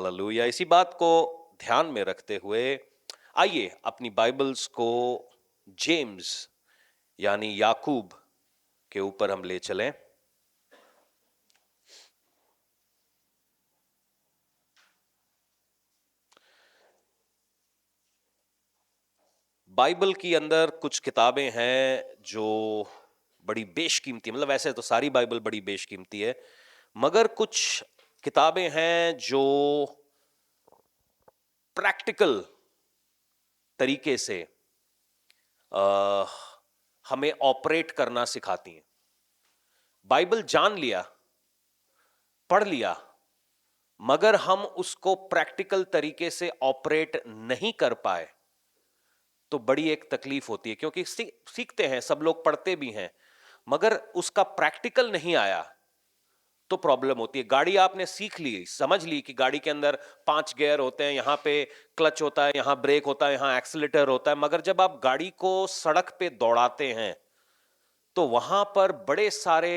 Hallelujah. इसी बात को ध्यान में रखते हुए आइए अपनी बाइबल्स को जेम्स यानी याकूब के ऊपर हम ले चलें। बाइबल की अंदर कुछ किताबें हैं जो बड़ी बेशकीमती, मतलब वैसे तो सारी बाइबल बड़ी बेशकीमती है, मगर कुछ किताबें हैं जो प्रैक्टिकल तरीके से अ, हमें ऑपरेट करना सिखाती हैं। बाइबल जान लिया, पढ़ लिया, मगर हम उसको प्रैक्टिकल तरीके से ऑपरेट नहीं कर पाए तो बड़ी एक तकलीफ होती है, क्योंकि सीखते हैं, सब लोग पढ़ते भी हैं, मगर उसका प्रैक्टिकल नहीं आया तो प्रॉब्लम होती है। गाड़ी आपने सीख ली, समझ ली कि गाड़ी के अंदर 5 गियर होते हैं, यहां पे क्लच होता है, यहां ब्रेक होता है, यहां एक्सीलेटर होता है, मगर जब आप गाड़ी को सड़क पे दौड़ाते हैं तो वहां पर बड़े सारे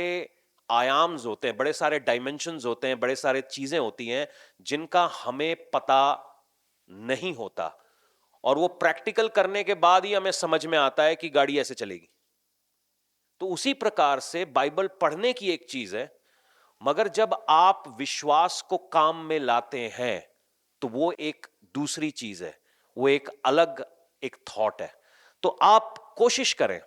आयाम्स होते हैं, बड़े सारे डायमेंशंस होते हैं, बड़े सारे चीजें होती हैं जिनका हमें पता नहीं होता, और वो प्रैक्टिकल करने के बाद ही हमें समझ में आता है कि गाड़ी ऐसे चलेगी। तो उसी प्रकार से बाइबल पढ़ने की एक चीज है, मगर जब आप विश्वास को काम में लाते हैं तो वो एक दूसरी चीज है, वो एक अलग एक थॉट है। तो आप कोशिश करें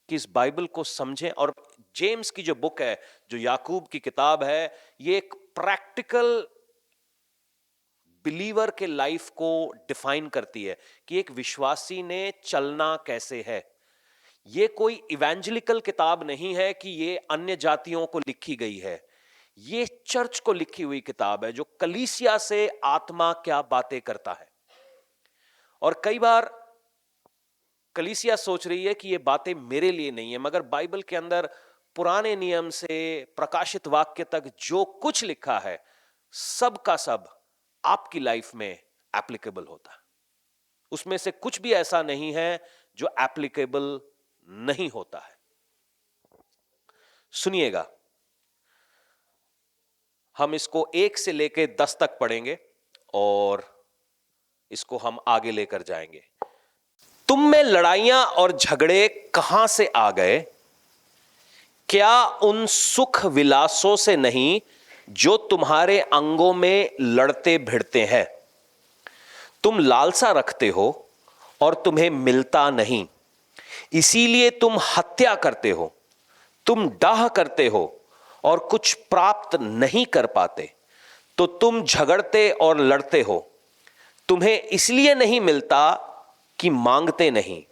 कि इस बाइबल को समझें, और जेम्स की जो बुक है, जो याकूब की किताब है, ये एक प्रैक्टिकल बिलीवर के लाइफ को डिफाइन करती है कि एक विश्वासी ने चलना कैसे है। ये कोई इवेंजलिकल किताब नहीं है कि ये अन्य जातियों को लिखी गई है, ये चर्च को लिखी हुई किताब है जो कलीसिया से आत्मा क्या बातें करता है। और कई बार कलीसिया सोच रही है कि ये बातें मेरे लिए नहीं है, मगर बाइबल के अंदर पुराने नियम से प्रकाशित वाक्य तक जो कुछ लिखा है, सब का सब आपकी लाइफ में एप्लीकेबल होता है। उसमें से कुछ भी ऐसा नहीं है जो एप्लीकेबल नहीं होता है। सुनिएगा, हम इसको 1 से लेके 10 तक पढ़ेंगे और इसको हम आगे लेकर जाएंगे। तुम में लड़ाइयां और झगड़े कहां से आ गए? क्या उन सुख विलासों से नहीं जो तुम्हारे अंगों में लड़ते भिड़ते हैं? तुम लालसा रखते हो और तुम्हें मिलता नहीं, इसीलिए तुम हत्या करते हो। तुम डाह करते हो और कुछ प्राप्त नहीं कर पाते, तो तुम झगड़ते और लड़ते हो। तुम्हें इसलिए नहीं मिलता कि मांगते नहीं।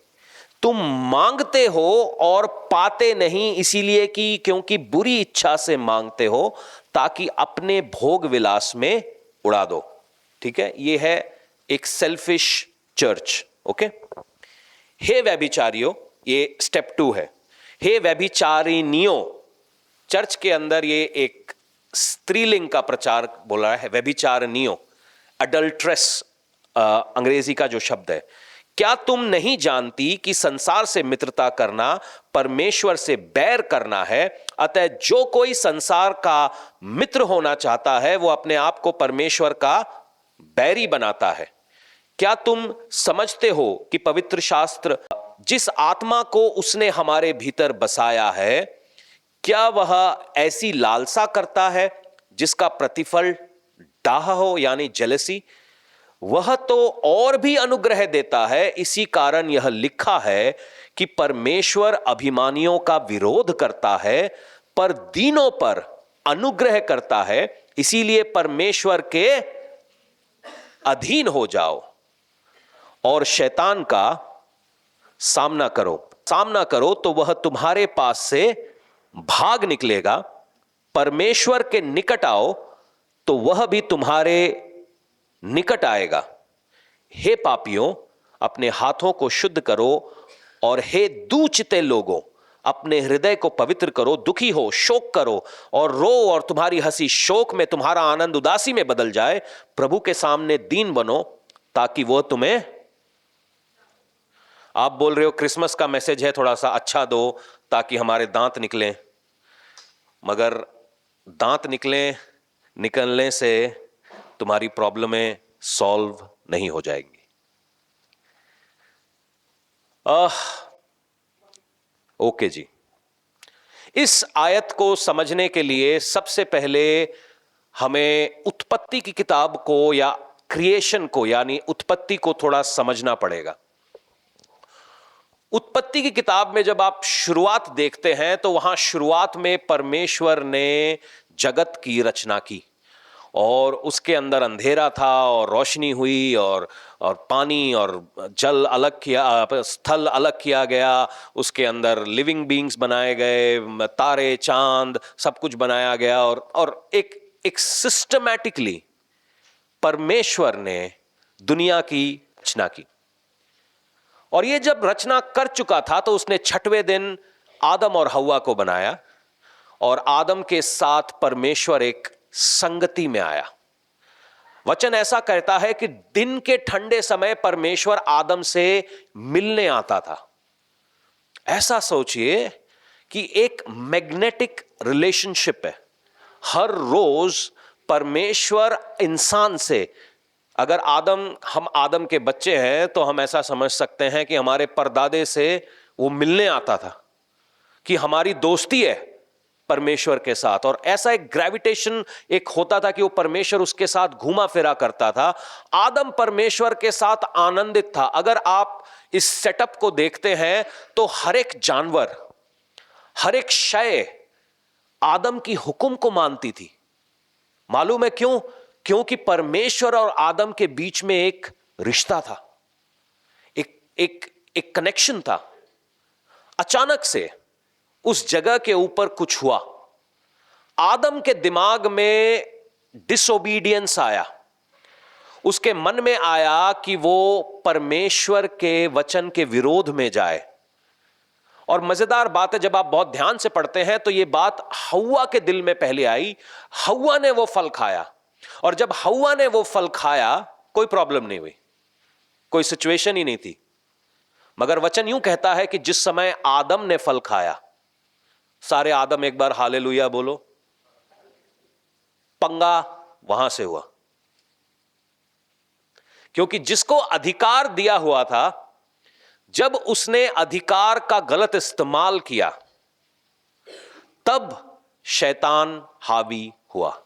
तुम मांगते हो और पाते नहीं, इसीलिए कि क्योंकि बुरी इच्छा से मांगते हो, ताकि अपने भोग विलास में उड़ा दो। ठीक है, ये है एक सेल्फिश चर्च। ओके, हे व्यभिचारियों, ये स्टेप 2 है। हे व्यभिचारिनियों, चर्च के अंदर ये एक स्त्रीलिंग का प्रचार बोला है, व्यभिचारिनियों, अडल्ट्रेस अंग्रेजी का जो शब्द है। क्या तुम नहीं जानती कि संसार से मित्रता करना परमेश्वर से बैर करना है? अतः जो कोई संसार का मित्र होना चाहता है वो अपने आप को परमेश्वर का बैरी बनाता है। क्या तुम समझते हो कि पवित्र शास्त्र जिस आत्मा को उसने हमारे भीतर बसाया है, क्या वह ऐसी लालसा करता है जिसका प्रतिफल डाह हो, यानी जेलसी? वह तो और भी अनुग्रह देता है, इसी कारण यह लिखा है कि परमेश्वर अभिमानियों का विरोध करता है पर दीनों पर अनुग्रह करता है। इसीलिए परमेश्वर के अधीन हो जाओ और शैतान का सामना करो तो वह तुम्हारे पास से भाग निकलेगा। परमेश्वर के निकट आओ तो वह भी तुम्हारे निकट आएगा। हे पापियों, अपने हाथों को शुद्ध करो, और हे दूचिते लोगों, अपने हृदय को पवित्र करो। दुखी हो, शोक करो और रो, और तुम्हारी हंसी शोक में, तुम्हारा आनंद उदासी में बदल जाए। प्रभु के सामने दीन बनो, ताकि वह तुम्हें। आप बोल रहे हो क्रिसमस का मैसेज है, थोड़ा सा अच्छा दो ताकि हमारे दांत निकलें, मगर दांत निकलने से तुम्हारी प्रॉब्लमें सॉल्व नहीं हो जाएंगी। ओके जी, इस आयत को समझने के लिए सबसे पहले हमें उत्पत्ति की किताब को या क्रिएशन को यानी उत्पत्ति को थोड़ा समझना पड़ेगा। उत्पत्ति की किताब में जब आप शुरुआत देखते हैं तो वहां शुरुआत में परमेश्वर ने जगत की रचना की और उसके अंदर अंधेरा था और रोशनी हुई और पानी और जल अलग किया, स्थल अलग किया गया, उसके अंदर लिविंग बीइंग्स बनाए गए, तारे चांद सब कुछ बनाया गया और एक सिस्टमैटिकली परमेश्वर ने दुनिया की रचना की। और ये जब रचना कर चुका था तो उसने छठवें दिन आदम और हव्वा को बनाया और आदम के साथ परमेश्वर एक संगति में आया। वचन ऐसा कहता है कि दिन के ठंडे समय परमेश्वर आदम से मिलने आता था। ऐसा सोचिए कि एक मैग्नेटिक रिलेशनशिप है। हर रोज परमेश्वर इंसान से, अगर हम आदम के बच्चे हैं तो हम ऐसा समझ सकते हैं कि हमारे परदादे से वो मिलने आता था, कि हमारी दोस्ती है परमेश्वर के साथ। और ऐसा एक ग्रेविटेशन एक होता था कि वो परमेश्वर उसके साथ घूमा फिरा करता था। आदम परमेश्वर के साथ आनंदित था। अगर आप इस सेटअप को देखते हैं तो हर एक जानवर, हर एक शय आदम की हुक्म को मानती थी। मालूम है क्यों? क्योंकि परमेश्वर और आदम के बीच में एक रिश्ता था, एक कनेक्शन था। अचानक से उस जगह के ऊपर कुछ हुआ। आदम के दिमाग में डिसोबीडियंस आया। उसके मन में आया कि वो परमेश्वर के वचन के विरोध में जाए। और मजेदार बात है, जब आप बहुत ध्यान से पढ़ते हैं तो ये बात हव्वा के दिल में पहले आई। हव्वा ने वो फल खाया और जब हव्वा ने वो फल खाया कोई प्रॉब्लम नहीं हुई, कोई सिचुएशन ही नहीं थी। मगर वचन यूं कहता है कि जिस समय आदम ने फल खाया, सारे आदम एक बार हालेलुया बोलो, पंगा वहां से हुआ। क्योंकि जिसको अधिकार दिया हुआ था, जब उसने अधिकार का गलत इस्तेमाल किया तब शैतान हावी हुआ।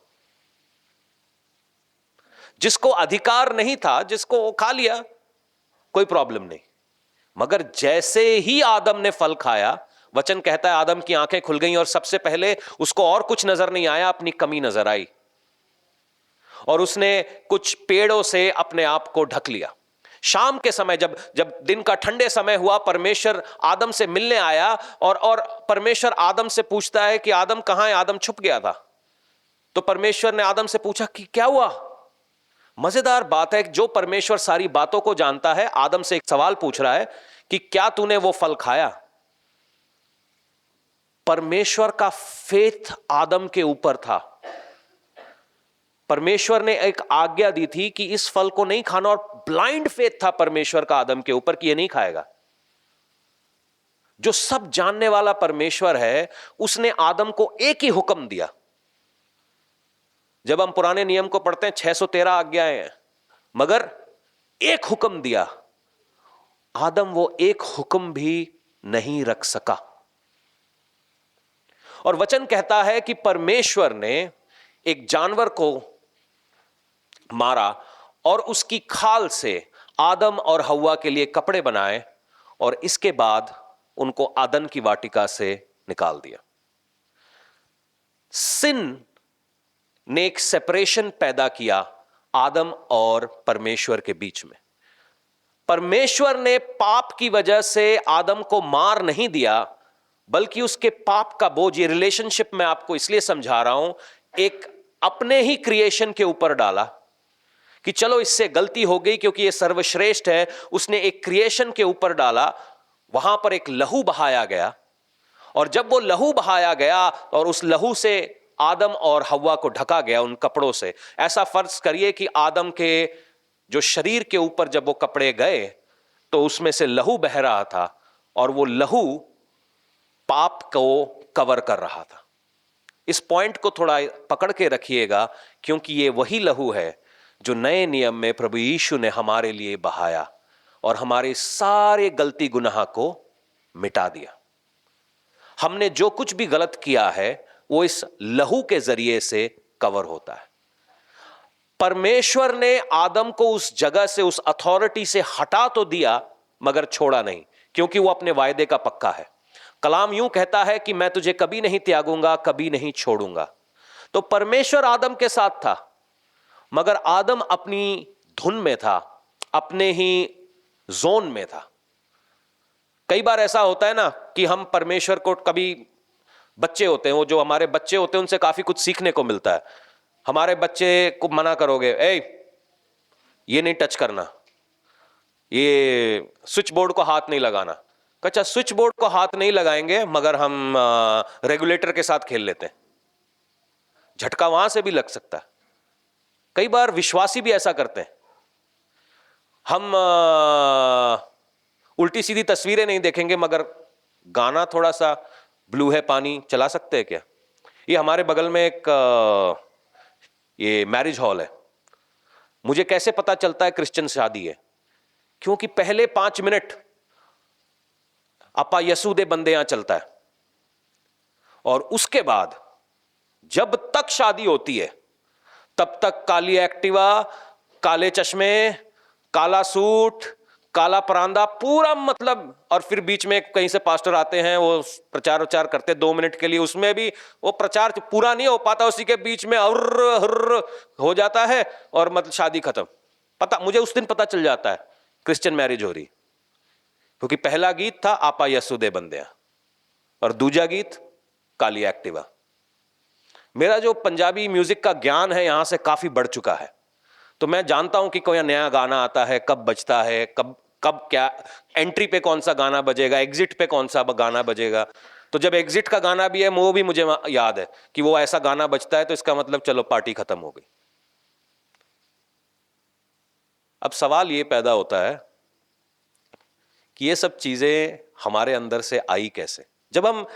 जिसको अधिकार नहीं था, जिसको खा लिया, कोई प्रॉब्लम नहीं। मगर जैसे ही आदम ने फल खाया, वचन कहता है आदम की आंखें खुल गईं और सबसे पहले उसको और कुछ नजर नहीं आया, अपनी कमी नजर आई और उसने कुछ पेड़ों से अपने आप को ढक लिया। शाम के समय जब दिन का ठंडे समय हुआ, परमेश्वर आदम से मिलने आया और परमेश्वर आदम से पूछता है कि आदम कहां है? आदम छुप गया था। तो परमेश्वर ने आदम से पूछा कि क्या हुआ? मजेदार बात है, जो परमेश्वर सारी बातों को जानता है, आदम से एक सवाल पूछ रहा है कि क्या तूने वो फल खाया? परमेश्वर का फेथ आदम के ऊपर था। परमेश्वर ने एक आज्ञा दी थी कि इस फल को नहीं खाना, और ब्लाइंड फेथ था परमेश्वर का आदम के ऊपर कि ये नहीं खाएगा। जो सब जानने वाला परमेश्वर है, उसने आदम को एक ही हुक्म दिया। जब हम पुराने नियम को पढ़ते हैं 613 आज्ञाएं हैं, मगर एक हुक्म दिया। आदम वो एक हुक्म भी नहीं रख सका। और वचन कहता है कि परमेश्वर ने एक जानवर को मारा और उसकी खाल से आदम और हव्वा के लिए कपड़े बनाए और इसके बाद उनको आदन की वाटिका से निकाल दिया। सिन ने एक सेपरेशन पैदा किया आदम और परमेश्वर के बीच में। परमेश्वर ने पाप की वजह से आदम को मार नहीं दिया, बल्कि उसके पाप का बोझ, ये रिलेशनशिप मैं आपको इसलिए समझा रहा हूं, एक अपने ही क्रिएशन के ऊपर डाला कि चलो इससे गलती हो गई क्योंकि ये सर्वश्रेष्ठ है। उसने एक क्रिएशन के ऊपर डाला, वहां पर एक लहू बहाया गया और जब वो लहू बहाया गया और उस लहू से आदम और हव्वा को ढका गया उन कपड़ों से। ऐसा फर्ज करिए कि आदम के जो शरीर के ऊपर जब वो कपड़े गए तो उसमें से लहू बह रहा था और वो लहू पाप को कवर कर रहा था। इस पॉइंट को थोड़ा पकड़ के रखिएगा, क्योंकि ये वही लहू है जो नए नियम में प्रभु यीशु ने हमारे लिए बहाया और हमारे सारे गलती गुनाह को मिटा दिया। हमने जो कुछ भी गलत किया है वो इस लहू के जरिए से कवर होता है। परमेश्वर ने आदम को उस जगह से, उस अथॉरिटी से हटा तो दिया मगर छोड़ा नहीं, क्योंकि वो अपने वायदे का पक्का है। कलाम यूं कहता है कि मैं तुझे कभी नहीं त्यागूंगा, कभी नहीं छोड़ूंगा। तो परमेश्वर आदम के साथ था, मगर आदम अपनी धुन में था, अपने ही जोन में था। कई बार ऐसा होता है ना कि हम परमेश्वर को, कभी बच्चे होते हैं, वो जो हमारे बच्चे होते हैं उनसे काफी कुछ सीखने को मिलता है। हमारे बच्चे को मना करोगे, ये नहीं टच करना, ये स्विच बोर्ड को हाथ नहीं लगाना। अच्छा, स्विच बोर्ड को हाथ नहीं लगाएंगे मगर हम रेगुलेटर के साथ खेल लेते हैं, झटका वहां से भी लग सकता है। कई बार विश्वासी भी ऐसा करते हैं। हम उल्टी सीधी तस्वीरें नहीं देखेंगे मगर गाना थोड़ा सा ब्लू है पानी चला सकते हैं क्या? ये हमारे बगल में एक ये मैरिज हॉल है। मुझे कैसे पता चलता है क्रिश्चियन शादी है? क्योंकि पहले 5 मिनट अपा यसू दे बंदे यहां चलता है, और उसके बाद जब तक शादी होती है तब तक काली एक्टिवा, काले चश्मे, काला सूट, काला परांदा, पूरा मतलब। और फिर बीच में कहीं से पास्टर आते हैं, वो प्रचार उचार करते 2 मिनट के लिए, उसमें भी वो प्रचार पूरा नहीं हो पाता, उसी के बीच में हुर्र हो जाता है और मतलब शादी खत्म। पता मुझे उस दिन पता चल जाता है क्रिश्चियन मैरिज हो रही, क्योंकि पहला गीत था आपा यसू दे बंदिया और दूजा गीत काली एक्टिवा। मेरा जो पंजाबी म्यूजिक का ज्ञान है यहां से काफी बढ़ चुका है, तो मैं जानता हूं कि कोई नया गाना आता है, कब बजता है, कब कब क्या एंट्री पे कौन सा गाना बजेगा, एग्जिट पे कौन सा गाना बजेगा। तो जब एग्जिट का गाना भी है वो भी मुझे याद है कि वो ऐसा गाना बजता है तो इसका मतलब चलो पार्टी खत्म हो गई। अब सवाल ये पैदा होता है कि ये सब चीजें हमारे अंदर से आई कैसे? जब हम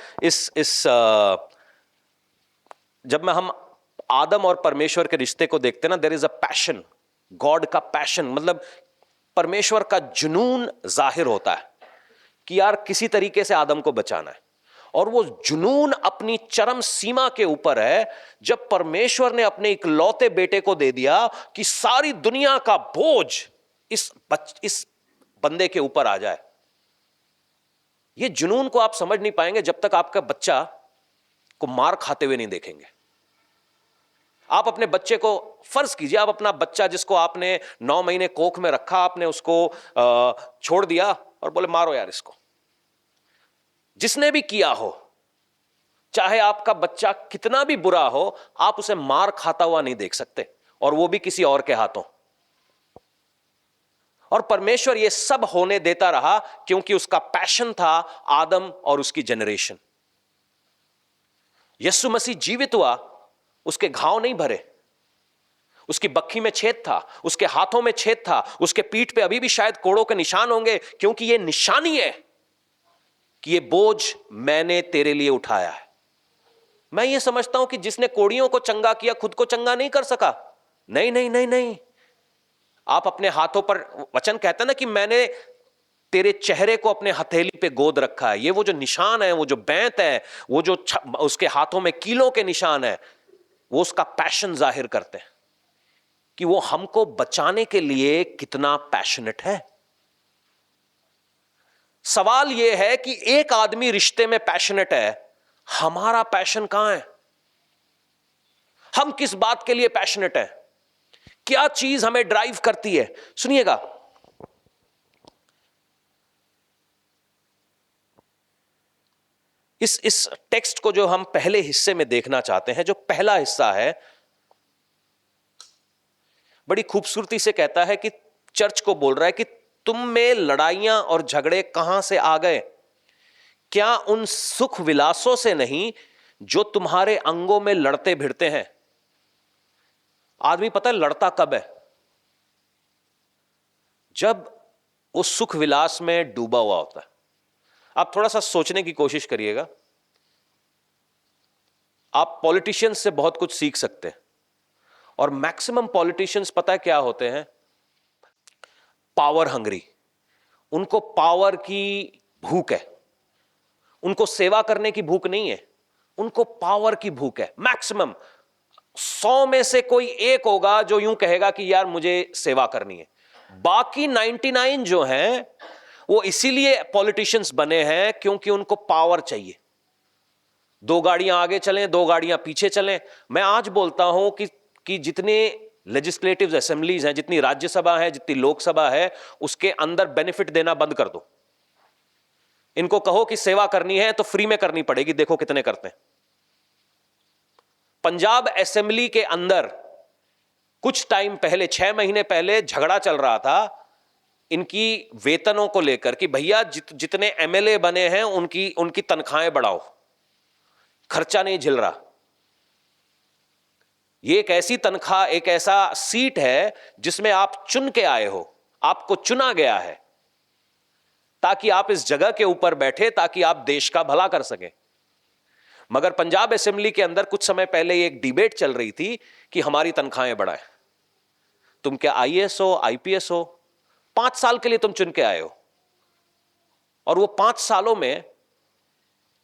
जब हम आदम और परमेश्वर के रिश्ते को देखते हैं ना, there is a passion, God का पैशन, मतलब परमेश्वर का जुनून जाहिर होता है कि यार किसी तरीके से आदम को बचाना है। और वो जुनून अपनी चरम सीमा के ऊपर है जब परमेश्वर ने अपने इकलौते बेटे को दे दिया कि सारी दुनिया का बोझ इस बंदे के ऊपर आ जाए। ये जुनून को आप समझ नहीं पाएंगे जब तक आपका बच्चा को मार खाते हुए नहीं देखेंगे। आप अपने बच्चे को, फर्ज कीजिए आप अपना बच्चा जिसको आपने 9 महीने कोख में रखा, आपने उसको छोड़ दिया और बोले मारो यार इसको। जिसने भी किया हो, चाहे आपका बच्चा कितना भी बुरा हो, आप उसे मार खाता हुआ नहीं देख सकते, और वो भी किसी और के हाथों। और परमेश्वर ये सब होने देता रहा क्योंकि उसका पैशन था आदम और उसकी जनरेशन। यीशु मसीह जीवित हुआ, उसके घाव नहीं भरे, उसकी बक्खी में छेद था, उसके हाथों में छेद था, उसके पीठ पे अभी भी शायद कोड़ों के निशान होंगे, क्योंकि ये निशानी है कि ये बोझ मैंने तेरे लिए उठाया है। मैं ये समझता हूं कि जिसने कोड़ियों को चंगा किया खुद को चंगा नहीं कर सका। नहीं नहीं नहीं नहीं, आप अपने हाथों पर, वचन कहता है ना कि मैंने तेरे चेहरे को अपने हथेली पे गोद रखा है। ये वो जो निशान है, वो जो बैंत है, वो जो उसके हाथों में कीलों के निशान है, वो उसका पैशन जाहिर करते हैं कि वो हमको बचाने के लिए कितना पैशनेट है। सवाल यह है कि एक आदमी रिश्ते में पैशनेट है, हमारा पैशन कहां है? हम किस बात के लिए पैशनेट है? क्या चीज हमें ड्राइव करती है? सुनिएगा, इस टेक्स्ट को जो हम पहले हिस्से में देखना चाहते हैं, जो पहला हिस्सा है, बड़ी खूबसूरती से कहता है कि चर्च को बोल रहा है कि तुम में लड़ाइयां और झगड़े कहां से आ गए? क्या उन सुख विलासों से नहीं जो तुम्हारे अंगों में लड़ते भिड़ते हैं? आदमी पता है लड़ता कब है? जब वो सुख विलास में डूबा हुआ होता है। आप थोड़ा सा सोचने की कोशिश करिएगा। आप पॉलिटिशियंस से बहुत कुछ सीख सकते हैं, और मैक्सिमम पॉलिटिशियंस पता है क्या होते हैं? Power hungry. उनको पावर की भूख है, उनको सेवा करने की भूख नहीं है, उनको पावर की भूख है। मैक्सिमम 100 में से कोई एक होगा जो यूं कहेगा कि यार मुझे सेवा करनी है। बाकी 99 जो हैं वो इसीलिए पॉलिटिशियंस बने हैं क्योंकि उनको पावर चाहिए। 2 गाड़ियां आगे चलें, 2 गाड़ियां पीछे चलें। मैं आज बोलता हूं कि जितने लेजिस्लेटिव असेंबलीज हैं, जितनी राज्यसभा है, जितनी लोकसभा है, उसके अंदर बेनिफिट देना बंद कर दो। इनको कहो कि सेवा करनी है तो फ्री में करनी पड़ेगी, देखो कितने करते हैं। पंजाब असेंबली के अंदर कुछ टाइम पहले, 6 महीने पहले झगड़ा चल रहा था इनकी वेतनों को लेकर कि भैया जितने एमएलए बने हैं उनकी तनख्वाहें बढ़ाओ, खर्चा नहीं झिल रहा। ये एक ऐसी तनख्वाह, एक ऐसा सीट है जिसमें आप चुन के आए हो, आपको चुना गया है ताकि आप इस जगह के ऊपर बैठे, ताकि आप देश का भला कर सकें। मगर पंजाब असेंबली के अंदर कुछ समय पहले एक डिबेट चल रही थी कि हमारी तनख्वाहें बढ़ाएं। तुम क्या आईएएस हो, आईपीएस हो? 5 साल के लिए तुम चुन के आए हो, और वो 5 सालों में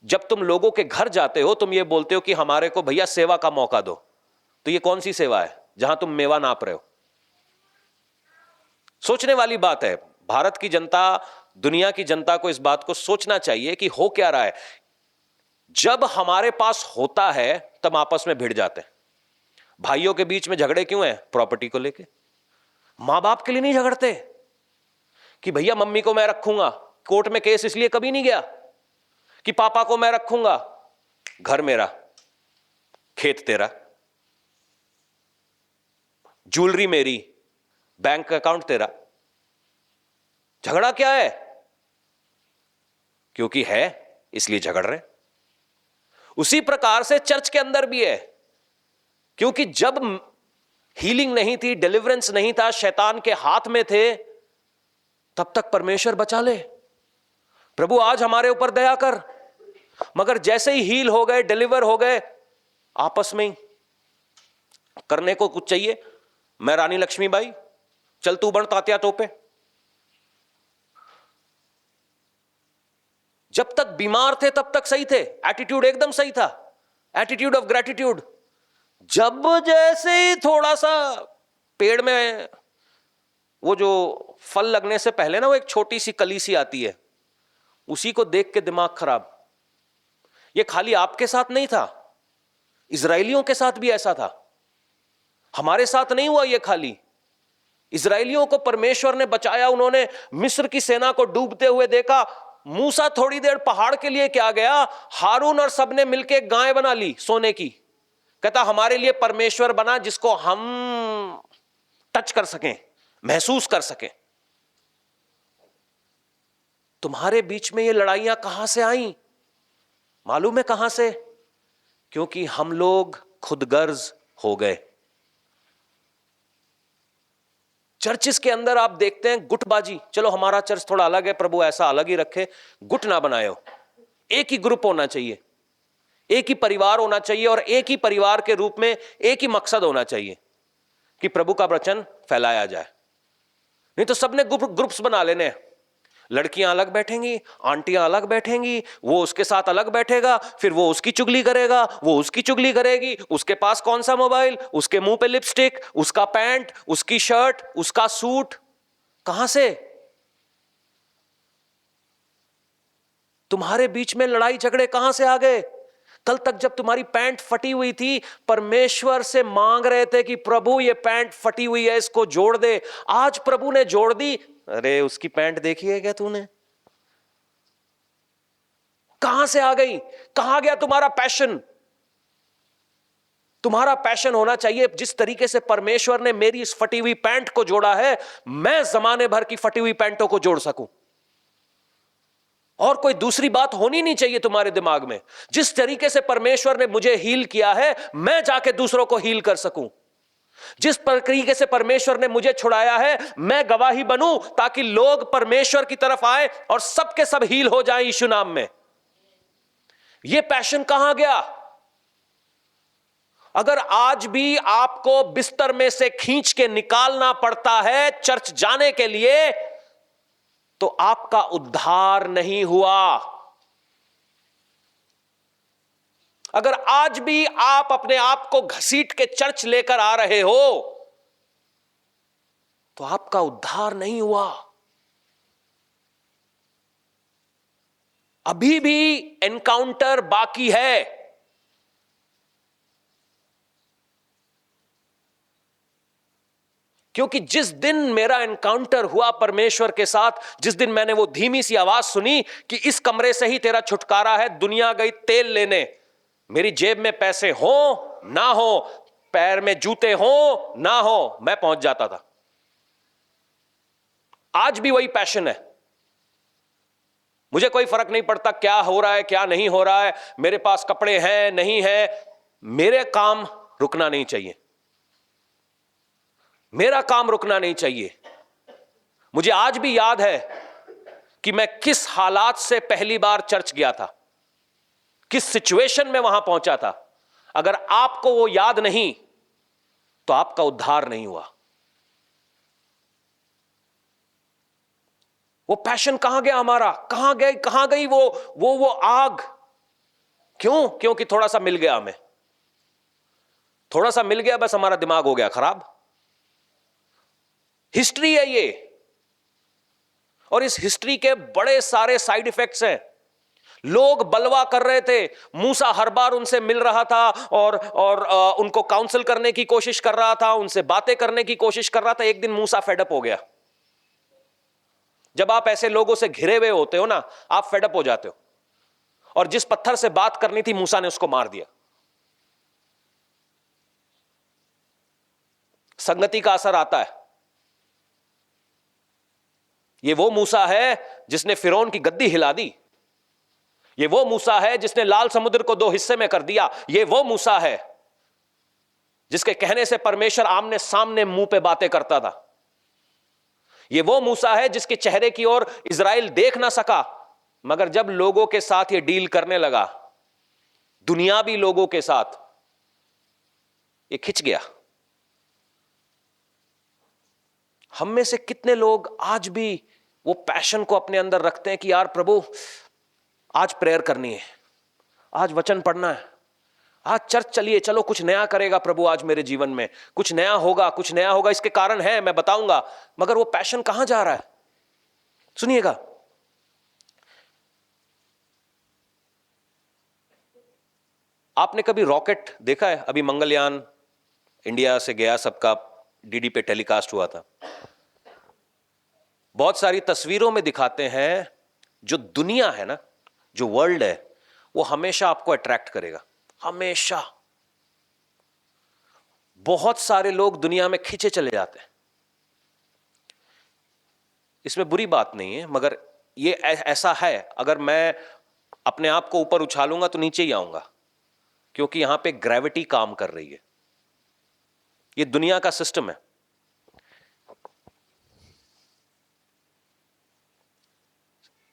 जब तुम लोगों के घर जाते हो तुम ये बोलते हो कि हमारे को भैया सेवा का मौका दो। तो ये कौन सी सेवा है जहां तुम मेवा नाप रहे हो? सोचने वाली बात है। भारत की जनता, दुनिया की जनता को इस बात को सोचना चाहिए कि हो क्या रहा है। जब हमारे पास होता है तब आपस में भिड़ जाते हैं। भाइयों के बीच में झगड़े क्यों हैं? प्रॉपर्टी को लेके। मां बाप के लिए नहीं झगड़ते कि भैया मम्मी को मैं रखूंगा, कोर्ट में केस इसलिए कभी नहीं गया कि पापा को मैं रखूंगा, घर मेरा, खेत तेरा, ज्वेलरी मेरी, बैंक अकाउंट तेरा। झगड़ा क्या है? क्योंकि है इसलिए झगड़ रहे। उसी प्रकार से चर्च के अंदर भी है, क्योंकि जब हीलिंग नहीं थी, डिलीवरेंस नहीं था, शैतान के हाथ में थे, तब तक परमेश्वर बचा ले। प्रभु आज हमारे ऊपर दया कर। मगर जैसे ही हील हो गए, डिलीवर हो गए, आपस में ही करने को कुछ चाहिए। मैं रानी लक्ष्मीबाई, चल तू बन तात्या टोपे। जब तक बीमार थे तब तक सही थे, एटीट्यूड एकदम सही था, एटीट्यूड ऑफ ग्रेटिट्यूड। जब जैसे ही थोड़ा सा पेड़ में वो जो फल लगने से पहले ना वो एक छोटी सी कली सी आती है, उसी को देख के दिमाग खराब। ये खाली आपके साथ नहीं था, इजराइलियों के साथ भी ऐसा था। हमारे साथ नहीं हुआ ये खाली। इजराइलियों को परमेश्वर ने बचाया। उन्होंने मिस्र की सेना को डूबते हुए देखा। मूसा थोड़ी देर पहाड़ के लिए क्या गया, हारून और सबने मिलके गाय बना ली सोने की। कहता हमारे लिए परमेश्वर बना जिसको हम टच कर सकें, महसूस कर सकें। तुम्हारे बीच में ये लड़ाइयां कहां से आई? मालूम है कहां से? क्योंकि हम लोग खुदगर्ज हो गए। चर्चिस के अंदर आप देखते हैं गुटबाजी। चलो हमारा चर्च थोड़ा अलग है, प्रभु ऐसा अलग ही रखे, गुट ना बनाए हो। एक ही ग्रुप होना चाहिए, एक ही परिवार होना चाहिए, और एक ही परिवार के रूप में एक ही मकसद होना चाहिए कि प्रभु का वचन फैलाया जाए। नहीं तो सबने ग्रुप्स बना लेने हैं। लड़कियां अलग बैठेंगी, आंटियां अलग बैठेंगी, वो उसके साथ अलग बैठेगा, फिर वो उसकी चुगली करेगा, वो उसकी चुगली करेगी। उसके पास कौन सा मोबाइल, उसके मुंह पे लिपस्टिक, उसका पैंट, उसकी शर्ट, उसका सूट। कहां से? तुम्हारे बीच में लड़ाई झगड़े कहां से आ गए? कल तक जब तुम्हारी पैंट फटी हुई थी, परमेश्वर से मांग रहे थे कि प्रभु ये पैंट फटी हुई है, इसको जोड़ दे। आज प्रभु ने जोड़ दी। अरे उसकी पैंट देखी है क्या तूने? कहां से आ गई? कहां गया तुम्हारा पैशन? तुम्हारा पैशन होना चाहिए जिस तरीके से परमेश्वर ने मेरी इस फटी हुई पैंट को जोड़ा है, मैं जमाने भर की फटी हुई पैंटों को जोड़ सकूं। और कोई दूसरी बात होनी नहीं चाहिए तुम्हारे दिमाग में। जिस तरीके से परमेश्वर ने मुझे हील किया है, मैं जाके दूसरों को हील कर सकूं। जिस तरीके से परमेश्वर ने मुझे छुड़ाया है, मैं गवाही बनूं ताकि लोग परमेश्वर की तरफ आए और सबके सब हील हो जाएं यीशु नाम में। यह पैशन कहां गया? अगर आज भी आपको बिस्तर में से खींच के निकालना पड़ता है चर्च जाने के लिए, तो आपका उद्धार नहीं हुआ। अगर आज भी आप अपने आप को घसीट के चर्च लेकर आ रहे हो, तो आपका उद्धार नहीं हुआ। अभी भी एनकाउंटर बाकी है। क्योंकि जिस दिन मेरा एनकाउंटर हुआ परमेश्वर के साथ, जिस दिन मैंने वो धीमी सी आवाज सुनी कि इस कमरे से ही तेरा छुटकारा है, दुनिया गई तेल लेने, मेरी जेब में पैसे हो ना हो, पैर में जूते हो ना हो, मैं पहुंच जाता था। आज भी वही पैशन है। मुझे कोई फर्क नहीं पड़ता क्या हो रहा है क्या नहीं हो रहा है, मेरे पास कपड़े हैं नहीं है, मेरे काम रुकना नहीं चाहिए, मेरा काम रुकना नहीं चाहिए। मुझे आज भी याद है कि मैं किस हालात से पहली बार चर्च गया था, किस सिचुएशन में वहां पहुंचा था। अगर आपको वो याद नहीं तो आपका उद्धार नहीं हुआ। वो पैशन कहां गया हमारा, कहां गई वो आग? क्योंकि थोड़ा सा मिल गया, हमें थोड़ा सा मिल गया, बस हमारा दिमाग हो गया खराब। हिस्ट्री है ये, और इस हिस्ट्री के बड़े सारे साइड इफेक्ट्स हैं। लोग बलवा कर रहे थे, मूसा हर बार उनसे मिल रहा था और उनको काउंसिल करने की कोशिश कर रहा था, उनसे बातें करने की कोशिश कर रहा था। एक दिन मूसा फेडअप हो गया। जब आप ऐसे लोगों से घिरे हुए होते हो ना, आप फेडअप हो जाते हो, और जिस पत्थर से बात करनी थी मूसा ने उसको मार दिया। संगति का असर आता है। ये वो मूसा है जिसने फिरौन की गद्दी हिला दी। ये वो मूसा है जिसने लाल समुद्र को 2 हिस्से में कर दिया। ये वो मूसा है जिसके कहने से परमेश्वर आमने सामने मुंह पे बातें करता था। ये वो मूसा है जिसके चेहरे की ओर इजराइल देख ना सका, मगर जब लोगों के साथ ये डील करने लगा, दुनियावी लोगों के साथ, ये खिंच गया। हम में से कितने लोग आज भी वो पैशन को अपने अंदर रखते हैं कि यार प्रभु, आज प्रेयर करनी है, आज वचन पढ़ना है, आज चर्च चलिए, चलो कुछ नया करेगा प्रभु, आज मेरे जीवन में कुछ नया होगा, कुछ नया होगा। इसके कारण है, मैं बताऊंगा। मगर वो पैशन कहां जा रहा है? सुनिएगा, आपने कभी रॉकेट देखा है? अभी मंगलयान इंडिया से गया, सबका डीडी पे टेलीकास्ट हुआ था। बहुत सारी तस्वीरों में दिखाते हैं, जो दुनिया है ना, जो वर्ल्ड है, वो हमेशा आपको अट्रैक्ट करेगा, हमेशा। बहुत सारे लोग दुनिया में खींचे चले जाते हैं। इसमें बुरी बात नहीं है, मगर ये ऐसा है, अगर मैं अपने आप को ऊपर उछालूंगा तो नीचे ही आऊंगा, क्योंकि यहां पे ग्रेविटी काम कर रही है। ये दुनिया का सिस्टम है।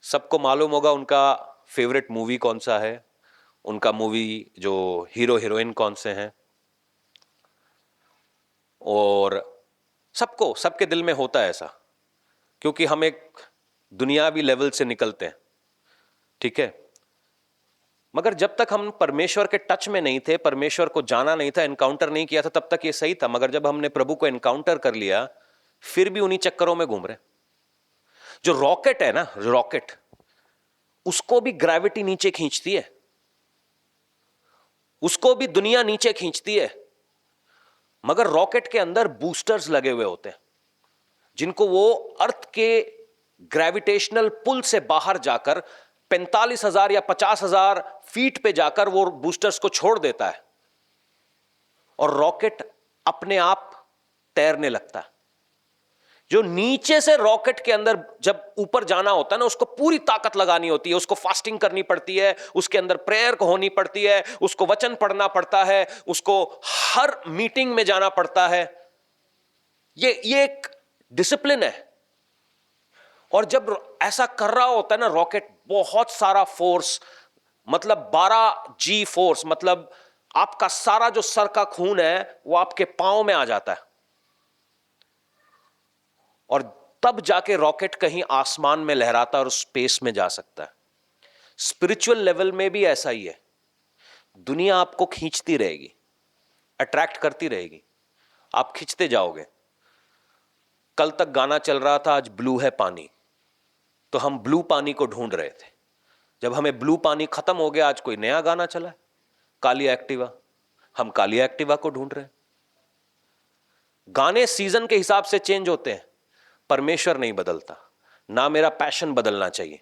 सबको मालूम होगा उनका फेवरेट मूवी कौन सा है, उनका मूवी जो हीरो हीरोइन कौन से हैं, और सबको, सबके दिल में होता है ऐसा, क्योंकि हम एक दुनियावी लेवल से निकलते हैं, ठीक है। मगर जब तक हम परमेश्वर के टच में नहीं थे, परमेश्वर को जाना नहीं था, एनकाउंटर नहीं किया था, तब तक ये सही था। मगर जब हमने प्रभु को एनकाउंटर कर लिया, फिर भी उन्हीं चक्करों में घूम रहे। जो रॉकेट है ना, रॉकेट, उसको भी ग्रेविटी नीचे खींचती है, उसको भी दुनिया नीचे खींचती है। मगर रॉकेट के अंदर बूस्टर्स लगे हुए होते हैं, जिनको वो अर्थ के ग्रेविटेशनल पुल से बाहर जाकर 45,000 या 50,000 फीट पे जाकर वो बूस्टर्स को छोड़ देता है, और रॉकेट अपने आप तैरने लगता है। जो नीचे से रॉकेट के अंदर जब ऊपर जाना होता है ना, उसको पूरी ताकत लगानी होती है, उसको फास्टिंग करनी पड़ती है, उसके अंदर प्रेयर को होनी पड़ती है, उसको वचन पढ़ना पड़ता है, उसको हर मीटिंग में जाना पड़ता है। ये एक डिसिप्लिन है। और जब ऐसा कर रहा होता है ना रॉकेट, बहुत सारा फोर्स, मतलब 12G फोर्स, मतलब आपका सारा जो सर का खून है वो आपके पांव में आ जाता है, और तब जाके रॉकेट कहीं आसमान में लहराता और स्पेस में जा सकता है। स्पिरिचुअल लेवल में भी ऐसा ही है। दुनिया आपको खींचती रहेगी, अट्रैक्ट करती रहेगी, आप खींचते जाओगे। कल तक गाना चल रहा था आज ब्लू है पानी, तो हम ब्लू पानी को ढूंढ रहे थे। जब हमें ब्लू पानी खत्म हो गया, आज कोई नया गाना चला है, काली एक्टिवा, हम काली एक्टिवा को ढूंढ रहे हैं। गाने सीजन के हिसाब से चेंज होते हैं, परमेश्वर नहीं बदलता। ना मेरा पैशन बदलना चाहिए।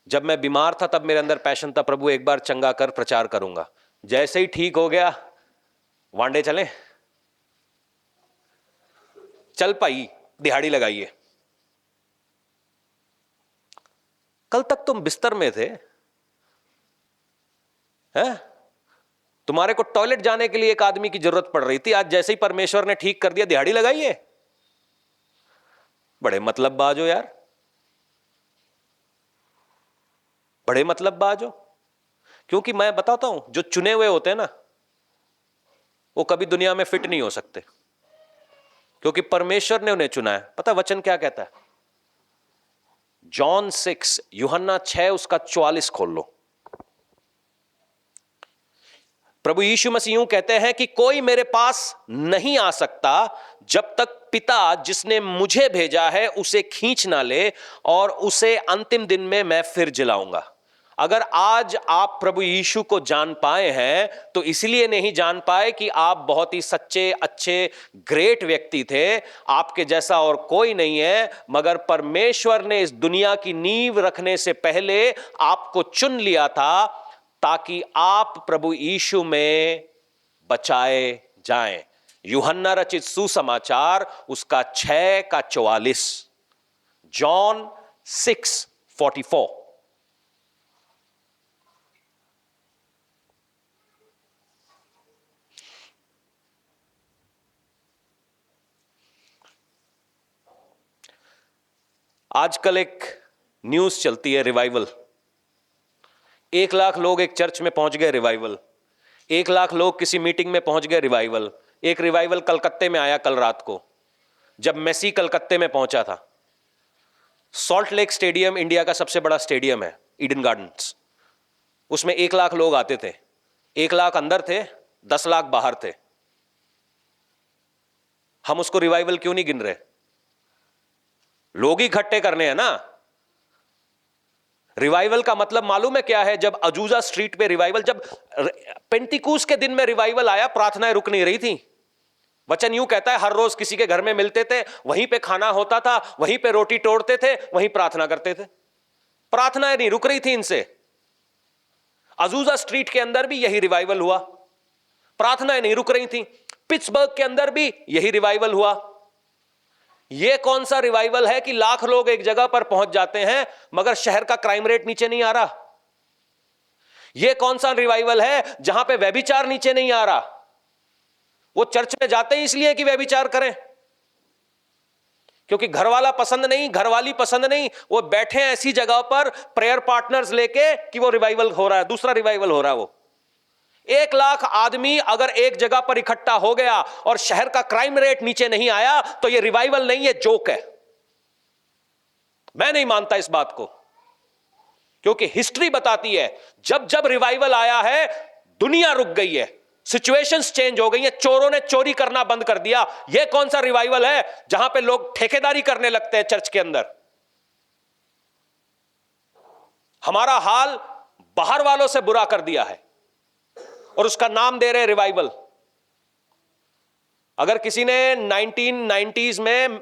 जब मैं बीमार था तब मेरे अंदर पैशन था, प्रभु एक बार चंगा कर, प्रचार करूंगा। जैसे ही ठीक हो गया, वांडे चले, चल पाई, दिहाड़ी लगाइए। कल तक तुम बिस्तर में थे, हैं? तुम्हारे को टॉयलेट जाने के लिए एक आदमी की जरूरत पड़ रही थी, आज जैसे ही परमेश्वर ने ठीक कर दिया, दिहाड़ी लगाइए। बड़े मतलबबाज हो यार, बड़े मतलबबाज हो। क्योंकि मैं बताता हूं, जो चुने हुए होते हैं ना, वो कभी दुनिया में फिट नहीं हो सकते, क्योंकि परमेश्वर ने उन्हें चुना है। पता वचन क्या कहता है? जॉन 6, यूहन्ना 6 उसका 44 खोल लो। प्रभु यीशु मसीह यूं कहते हैं कि कोई मेरे पास नहीं आ सकता जब तक पिता जिसने मुझे भेजा है उसे खींच ना ले, और उसे अंतिम दिन में मैं फिर जिलाऊंगा। अगर आज आप प्रभु यीशु को जान पाए हैं तो इसलिए नहीं जान पाए कि आप बहुत ही सच्चे, अच्छे, ग्रेट व्यक्ति थे, आपके जैसा और कोई नहीं है, मगर परमेश्वर ने इस दुनिया की नींव रखने से पहले आपको चुन लिया था ताकि आप प्रभु यीशु में बचाए जाएं। यूहन्ना रचित सुसमाचार उसका 6 का 44, जॉन 6:44। आजकल एक न्यूज चलती है, रिवाइवल। 1 लाख लोग एक चर्च में पहुंच गए, रिवाइवल। 1 लाख लोग किसी मीटिंग में पहुंच गए, रिवाइवल। एक रिवाइवल कलकत्ते में आया कल रात को, जब मेसी कलकत्ते में पहुंचा था। सॉल्ट लेक स्टेडियम इंडिया का सबसे बड़ा स्टेडियम है, ईडन गार्डन्स। उसमें 1 लाख लोग आते थे, 1 लाख अंदर थे, 10 लाख बाहर थे। हम उसको रिवाइवल क्यों नहीं गिन रहे? लोग ही इकट्ठे करने हैं ना। रिवाइवल का मतलब मालूम है क्या है? जब अजूजा स्ट्रीट पे रिवाइवल, जब पेंटिकूस के दिन में रिवाइवल आया, प्रार्थनाएं रुक नहीं रही थी। वचन यूं कहता है, हर रोज किसी के घर में मिलते थे, वहीं पे खाना होता था, वहीं पे रोटी तोड़ते थे, वहीं प्रार्थना करते थे। प्रार्थनाएं नहीं रुक रही थी इनसे। अजूजा स्ट्रीट के अंदर भी यही रिवाइवल हुआ, प्रार्थनाएं नहीं रुक रही थी। पिट्सबर्ग के अंदर भी यही रिवाइवल हुआ। यह कौन सा रिवाइवल है कि लाख लोग एक जगह पर पहुंच जाते हैं मगर शहर का क्राइम रेट नीचे नहीं आ रहा? यह कौन सा रिवाइवल है जहां पे व्यभिचार नीचे नहीं आ रहा? वो चर्च में जाते हैं इसलिए कि व्यभिचार करें, क्योंकि घरवाला पसंद नहीं, घरवाली पसंद नहीं, वो बैठे हैं ऐसी जगह पर प्रेयर पार्टनर्स लेके कि वो रिवाइवल हो रहा है, दूसरा रिवाइवल हो रहा है। वो 1 लाख आदमी अगर एक जगह पर इकट्ठा हो गया और शहर का क्राइम रेट नीचे नहीं आया तो ये रिवाइवल नहीं, ये जोक है। मैं नहीं मानता इस बात को, क्योंकि हिस्ट्री बताती है जब जब रिवाइवल आया है दुनिया रुक गई है, सिचुएशंस चेंज हो गई है, चोरों ने चोरी करना बंद कर दिया। यह कौन सा रिवाइवल है जहां पे लोग ठेकेदारी करने लगते हैं चर्च के अंदर? हमारा हाल बाहर वालों से बुरा कर दिया है और उसका नाम दे रहे रिवाइवल। अगर किसी ने 1990s में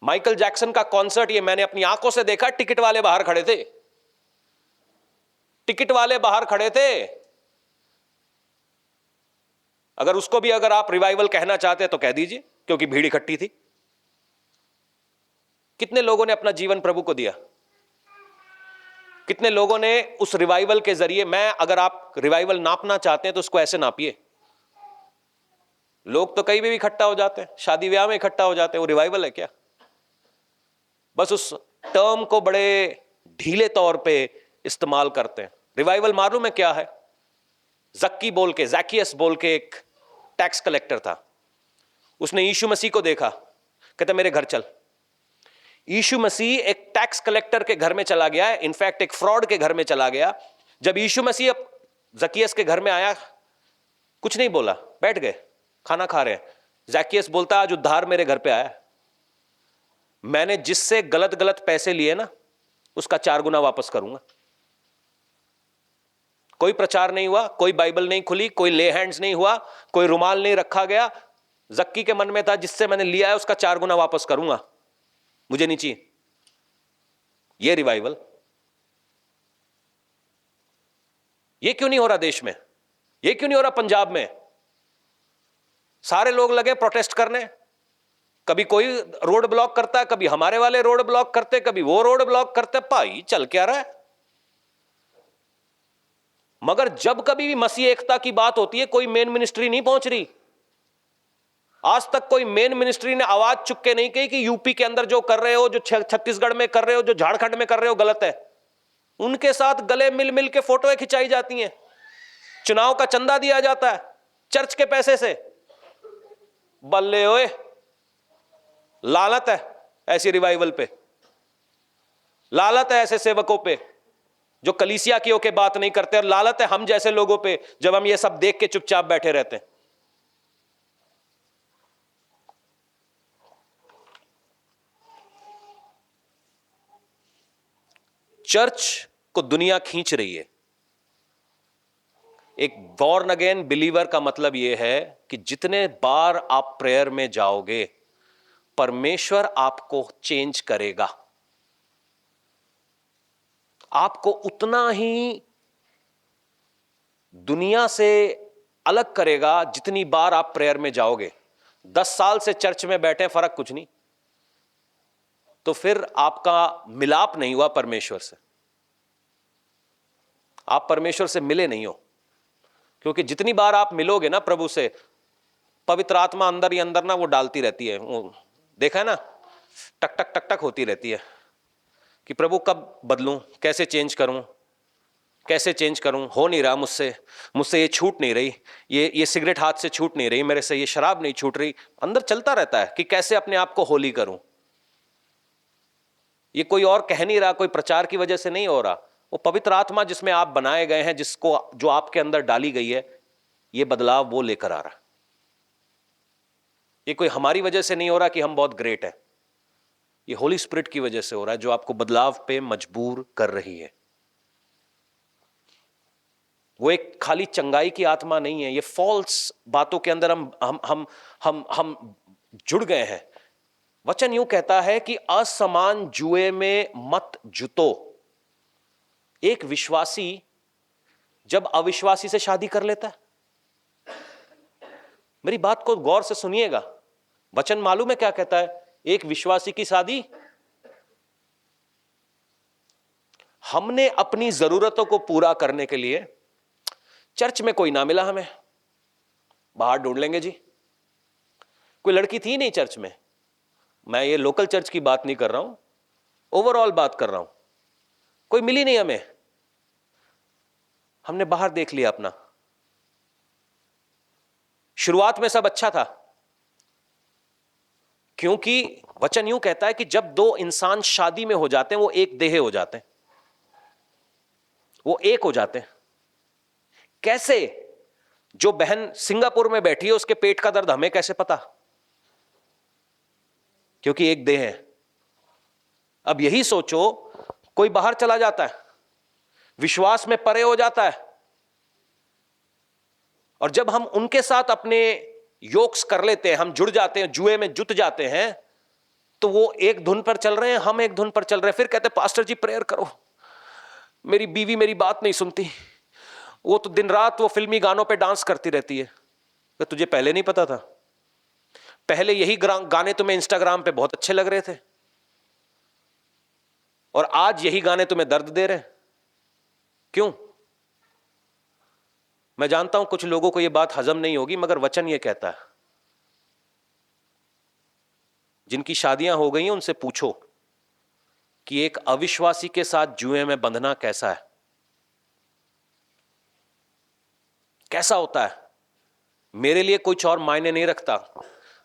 माइकल जैक्सन का कॉन्सर्ट, ये मैंने अपनी आंखों से देखा, टिकट वाले बाहर खड़े थे, टिकट वाले बाहर खड़े थे। अगर उसको भी अगर आप रिवाइवल कहना चाहते हैं तो कह दीजिए, क्योंकि भीड़ इकट्ठी थी। कितने लोगों ने अपना जीवन प्रभु को दिया, कितने लोगों ने उस रिवाइवल के जरिए, मैं अगर आप रिवाइवल नापना चाहते हैं तो उसको ऐसे नापिए। लोग तो कहीं भी इकट्ठा हो जाते हैं, शादी ब्याह में इकट्ठा हो जाते हैं, वो रिवाइवल है क्या? बस उस टर्म को बड़े ढीले तौर पे इस्तेमाल करते हैं। रिवाइवल मालूम है क्या है? जक्की बोल के, जैकियस बोल के एक टैक्स कलेक्टर था। उसने यीशु मसीह को देखा, कहता मेरे घर चल। यीशु मसीह एक टैक्स कलेक्टर के घर में चला गया, इनफैक्ट एक फ्रॉड के घर में चला गया। जब यीशु मसीह जक्कियस के घर में आया, कुछ नहीं बोला, बैठ गए, खाना खा रहे हैं। जक्कियस बोलता आज उद्धार मेरे घर पे आया, मैंने जिससे गलत गलत पैसे लिए ना उसका 4 गुना वापस करूंगा। कोई प्रचार नहीं हुआ, कोई बाइबल नहीं खुली, कोई ले हैंड्स नहीं हुआ, कोई रुमाल नहीं रखा गया। जक्की के मन में था जिससे मैंने लिया है उसका 4 गुना वापस करूंगा, मुझे नहीं चाहिए। ये रिवाइवल, ये क्यों नहीं हो रहा देश में? ये क्यों नहीं हो रहा पंजाब में? सारे लोग लगे प्रोटेस्ट करने, कभी कोई रोड ब्लॉक करता है, कभी हमारे वाले रोड ब्लॉक करते, कभी वो रोड ब्लॉक करते। भाई चल क्या रहा है? मगर जब कभी भी मसीह एकता की बात होती है, कोई मेन मिनिस्ट्री नहीं पहुंच रही। आज तक कोई मेन मिनिस्ट्री ने आवाज चुक के नहीं कही कि यूपी के अंदर जो कर रहे हो, जो छत्तीसगढ़ में कर रहे हो, जो झारखंड में कर रहे हो, गलत है। उनके साथ गले मिल मिल के फोटोएं खिंचाई जाती हैं, चुनाव का चंदा दिया जाता है चर्च के पैसे से। बल्ले ओए, लालत है ऐसी रिवाइवल पे, लालत है ऐसे सेवकों पे जो कलीसिया की होके बात नहीं करते, और लालत है हम जैसे लोगों पे जब हम ये सब देख के चुपचाप बैठे रहते हैं। चर्च को दुनिया खींच रही है। एक बॉर्न अगेन बिलीवर का मतलब यह है कि जितने बार आप प्रेयर में जाओगे, परमेश्वर आपको चेंज करेगा, आपको उतना ही दुनिया से अलग करेगा जितनी बार आप प्रेयर में जाओगे। 10 साल से चर्च में बैठे, फर्क कुछ नहीं, तो फिर आपका मिलाप नहीं हुआ परमेश्वर से, आप परमेश्वर से मिले नहीं हो। क्योंकि जितनी बार आप मिलोगे ना प्रभु से, पवित्र आत्मा अंदर ही अंदर ना वो डालती रहती है, वो देखा है ना, टक टक टक टक होती रहती है कि प्रभु कब बदलूं, कैसे चेंज करूं, कैसे चेंज करूं, हो नहीं रहा मुझसे, मुझसे ये छूट नहीं रही, ये सिगरेट हाथ से छूट नहीं रही, मेरे से ये शराब नहीं छूट रही। अंदर चलता रहता है कि कैसे अपने आप को होली करूं। ये कोई और कह नहीं रहा, कोई प्रचार की वजह से नहीं हो रहा, वो पवित्र आत्मा जिसमें आप बनाए गए हैं, जिसको जो आपके अंदर डाली गई है, ये बदलाव वो लेकर आ रहा। ये कोई हमारी वजह से नहीं हो रहा कि हम बहुत ग्रेट हैं, ये होली स्पिरिट की वजह से हो रहा है जो आपको बदलाव पे मजबूर कर रही है। वो एक खाली चंगाई की आत्मा नहीं है, ये फॉल्स बातों के अंदर हम जुड़ गए हैं। वचन यूं कहता है कि असमान जुए में मत जुतो। एक विश्वासी जब अविश्वासी से शादी कर लेता है, मेरी बात को गौर से सुनिएगा, वचन मालूम है क्या कहता है? एक विश्वासी की शादी, हमने अपनी जरूरतों को पूरा करने के लिए, चर्च में कोई ना मिला हमें, बाहर ढूंढ लेंगे जी। कोई लड़की थी नहीं चर्च में, मैं ये लोकल चर्च की बात नहीं कर रहा हूं, ओवरऑल बात कर रहा हूं, कोई मिली नहीं हमें, हमने बाहर देख लिया अपना। शुरुआत में सब अच्छा था, क्योंकि वचन यूं कहता है कि जब 2 इंसान शादी में हो जाते हैं, वो एक देह हो जाते हैं, वो एक हो जाते हैं। कैसे? जो बहन सिंगापुर में बैठी है उसके पेट का दर्द हमें कैसे पता? क्योंकि एक देह है। अब यही सोचो, कोई बाहर चला जाता है, विश्वास में परे हो जाता है, और जब हम उनके साथ अपने योक्स कर लेते हैं, हम जुड़ जाते हैं, जुए में जुट जाते हैं, तो वो एक धुन पर चल रहे हैं, हम एक धुन पर चल रहे हैं। फिर कहते हैं पास्टर जी प्रेयर करो, मेरी बीवी मेरी बात नहीं सुनती, वो तो दिन रात वो फिल्मी गानों पे डांस करती रहती है। तो तुझे पहले नहीं पता था? पहले यही गाने तुम्हें इंस्टाग्राम पे बहुत अच्छे लग रहे थे, और आज यही गाने तुम्हें दर्द दे रहे हैं। क्यों? मैं जानता हूं कुछ लोगों को यह बात हजम नहीं होगी, मगर वचन यह कहता है, जिनकी शादियां हो गई हैं उनसे पूछो कि एक अविश्वासी के साथ जुए में बंधना कैसा है। कैसा होता है मेरे लिए कुछ और मायने नहीं रखता।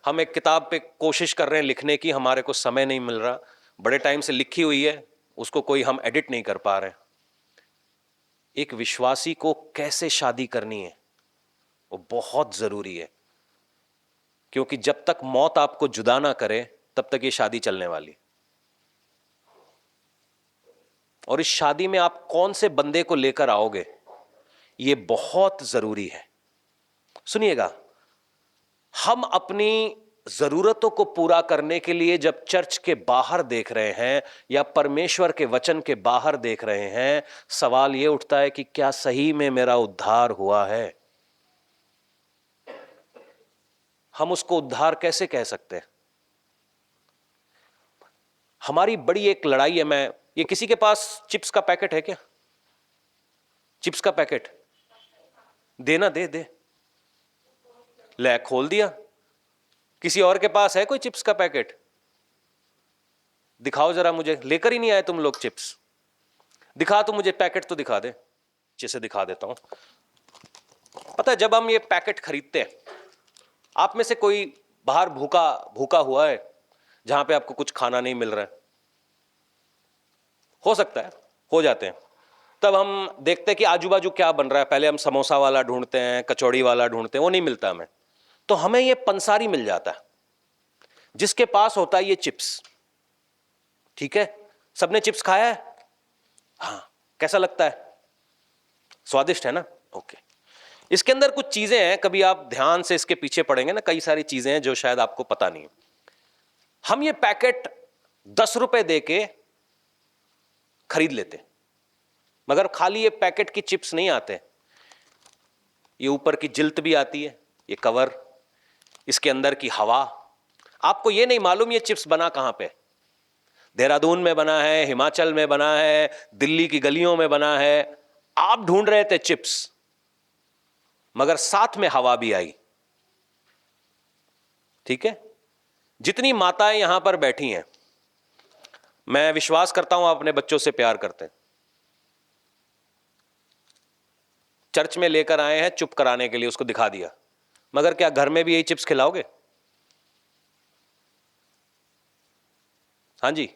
हम एक किताब पे कोशिश कर रहे हैं लिखने की, हमारे को समय नहीं मिल रहा, बड़े टाइम से लिखी हुई है, उसको कोई हम एडिट नहीं कर पा रहे। एक विश्वासी को कैसे शादी करनी है वो बहुत जरूरी है, क्योंकि जब तक मौत आपको जुदा ना करे तब तक ये शादी चलने वाली। और इस शादी में आप कौन से बंदे को लेकर आओगे ये बहुत जरूरी है। सुनिएगा, हम अपनी जरूरतों को पूरा करने के लिए जब चर्च के बाहर देख रहे हैं या परमेश्वर के वचन के बाहर देख रहे हैं, सवाल यह उठता है कि क्या सही में मेरा उद्धार हुआ है? हम उसको उद्धार कैसे कह सकते हैं? हमारी बड़ी एक लड़ाई है। मैं ये किसी के पास चिप्स का पैकेट है क्या? चिप्स का पैकेट देना, दे दे, ले खोल दिया। किसी और के पास है कोई चिप्स का पैकेट? दिखाओ जरा मुझे, लेकर ही नहीं आए तुम लोग चिप्स। दिखा तो मुझे, पैकेट तो दिखा दे। जिसे दिखा देता हूं। पता है, जब हम ये पैकेट खरीदते हैं, आप में से कोई बाहर भूखा भूखा हुआ है जहां पे आपको कुछ खाना नहीं मिल रहा है? हो सकता है, हो जाते हैं। तब हम देखते हैं कि आजू बाजू क्या बन रहा है। पहले हम समोसा वाला ढूंढते हैं, कचौड़ी वाला ढूंढते हैं, वो नहीं मिलता हमें, तो हमें ये पंसारी मिल जाता है जिसके पास होता है ये चिप्स। ठीक है, सबने चिप्स खाया है? हाँ, कैसा लगता है? स्वादिष्ट है ना? ओके। इसके अंदर कुछ चीजें हैं, कभी आप ध्यान से इसके पीछे पढ़ेंगे ना, कई सारी चीजें हैं जो शायद आपको पता नहीं है। हम ये पैकेट 10 रुपए देके खरीद लेते, मगर खाली ये पैकेट की चिप्स नहीं आते, ये ऊपर की जिल्त भी आती है, ये कवर, इसके अंदर की हवा। आपको ये नहीं मालूम ये चिप्स बना कहां पे। देहरादून में बना है, हिमाचल में बना है, दिल्ली की गलियों में बना है। आप ढूंढ रहे थे चिप्स, मगर साथ में हवा भी आई। ठीक है, जितनी माताएं यहां पर बैठी हैं, मैं विश्वास करता हूं आप अपने बच्चों से प्यार करते हैं। चर्च में लेकर आए हैं चुप कराने के लिए, उसको दिखा दिया, मगर क्या घर में भी यही चिप्स खिलाओगे? हाँ जी,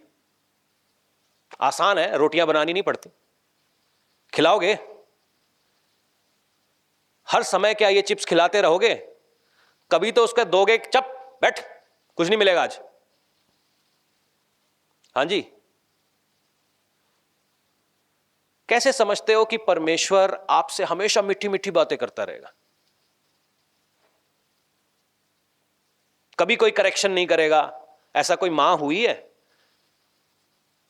आसान है, रोटियां बनानी नहीं पड़ती। खिलाओगे हर समय? क्या ये चिप्स खिलाते रहोगे? कभी तो उसका दोगे, चप बैठ, कुछ नहीं मिलेगा आज। हाँ जी, कैसे समझते हो कि परमेश्वर आपसे हमेशा मीठी मीठी बातें करता रहेगा, कभी कोई करेक्शन नहीं करेगा? ऐसा कोई मां हुई है?